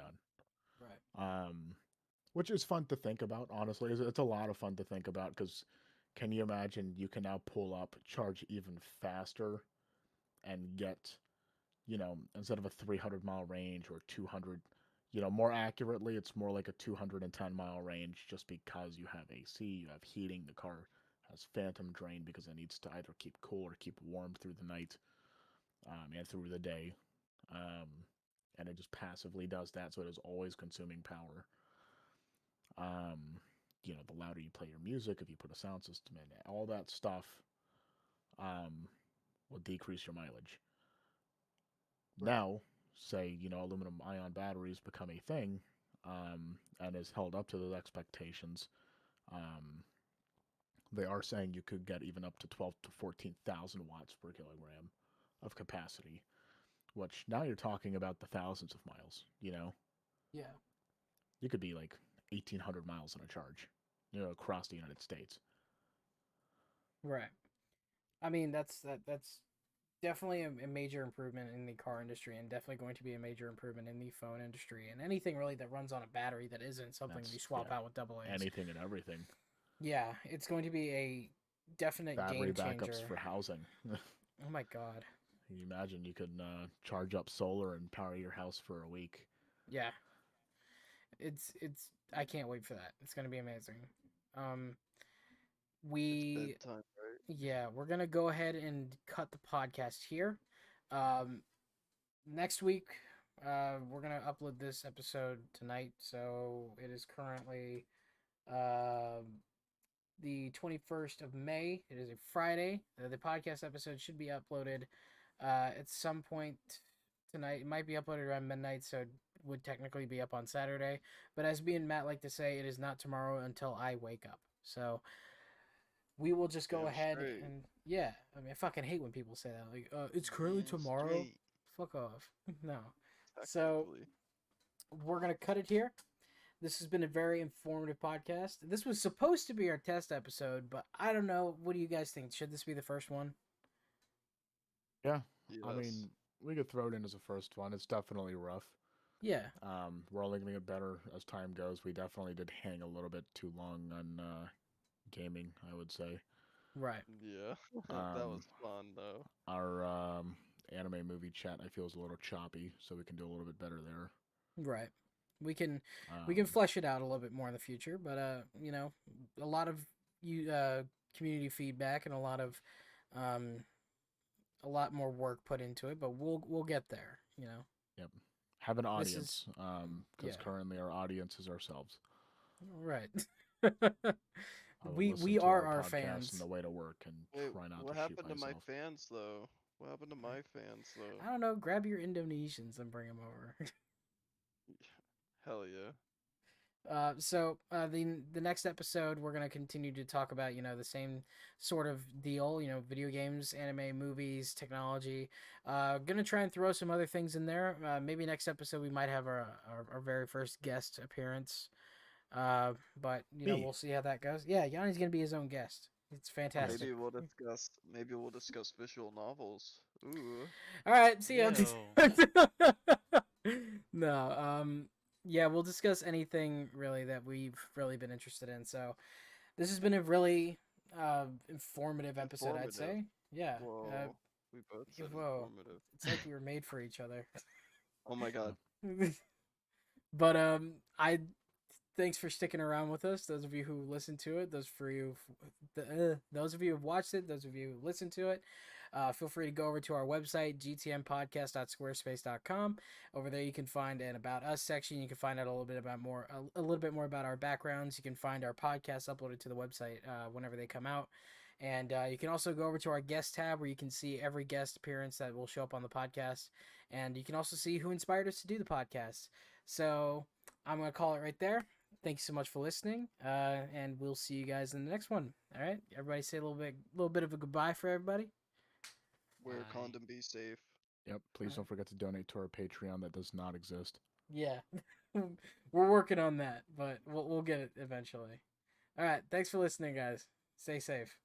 ion. Right. Which is fun to think about, honestly. It's a lot of fun to think about because can you imagine you can now pull up, charge even faster, and get, instead of a 300-mile range or 200, more accurately, it's more like a 210-mile range just because you have AC, you have heating, the car has phantom drain because it needs to either keep cool or keep warm through the night and through the day. Um, and it just passively does that, so it is always consuming power. Um, the louder you play your music, if you put a sound system in, all that stuff um, will decrease your mileage. Right. Now, say, aluminum ion batteries become a thing and is held up to those expectations. Um, they are saying you could get even up to 12 to 14,000 watts per kilogram of capacity, which now you're talking about the thousands of miles, Yeah. You could be like 1,800 miles on a charge, across the United States. Right. I mean, that's definitely a major improvement in the car industry, and definitely going to be a major improvement in the phone industry and anything really that runs on a battery that isn't something you That's, swap out with double A's. anything and everything. Yeah, it's going to be a definite Battery game backups changer. for housing. Oh my god. Can you imagine you could charge up solar and power your house for a week? Yeah. It's I can't wait for that. It's going to be amazing. Um It's we bedtime, right? yeah, we're going to go ahead and cut the podcast here. Um next week we're going to upload this episode tonight, so it is currently the 21st of May. It is a Friday. The podcast episode should be uploaded at some point tonight. It might be uploaded around midnight, so it would technically be up on Saturday. But as me and Matt like to say, it is not tomorrow until I wake up. So we will just go Damn ahead straight. and yeah. I mean, I fucking hate when people say that. Like, it's currently Damn tomorrow. straight. Fuck off. No. So Technically. we're gonna cut it here. This has been a very informative podcast. This was supposed to be our test episode, but I don't know. What do you guys think? Should this be the first one? Yeah, I Yes. mean, we could throw it in as a first one. It's definitely rough. Yeah. We're only going to get better as time goes. We definitely did hang a little bit too long on gaming, I would say. Right. Yeah. That Um, was fun though. our anime movie chat, I feel, is a little choppy, so we can do a little bit better there. Right. We can Um, flesh it out a little bit more in the future, but a lot of you community feedback and um a lot more work put into it, but we'll get there. yep. Have an This is audience, yeah. because currently our audience is ourselves. Right. I will we listen to are our our podcast fans. on the way to work and Wait, try not what to shoot happened to my myself. fans though? What happened to my fans though? I don't know, grab your Indonesians and bring them over. Hell yeah. The next episode we're gonna continue to talk about the same sort of deal, video games, anime, movies, technology. Gonna try and throw some other things in there. Maybe next episode we might have our very first guest appearance. But Me. we'll see how that goes. Yeah, Yanni's gonna be his own guest. It's fantastic. Maybe we'll discuss visual novels. Ooh. All right, see ya. Ew. No, yeah, we'll discuss anything really that we've really been interested in. So this has been a really informative episode, I'd say. Yeah. Whoa. We both said Whoa. informative. It's like we were made for each other. Oh my god. But I thanks for sticking around with us. Those of you who listened to it, those of you who've watched it, those of you who listened to it, feel free to go over to our website, gtmpodcast.squarespace.com. Over there, you can find an About Us section. You can find out a little bit more about our backgrounds. You can find our podcasts uploaded to the website whenever they come out. And you can also go over to our guest tab where you can see every guest appearance that will show up on the podcast. And you can also see who inspired us to do the podcast. So I'm going to call it right there. Thanks so much for listening. And we'll see you guys in the next one. All right. Everybody say a little bit of a goodbye for everybody. Wear a Bye. condom, be safe. Yep. Please don't forget to donate to our Patreon that does not exist. Yeah, we're working on that, but we'll get it eventually. All right, thanks for listening, guys. Stay safe.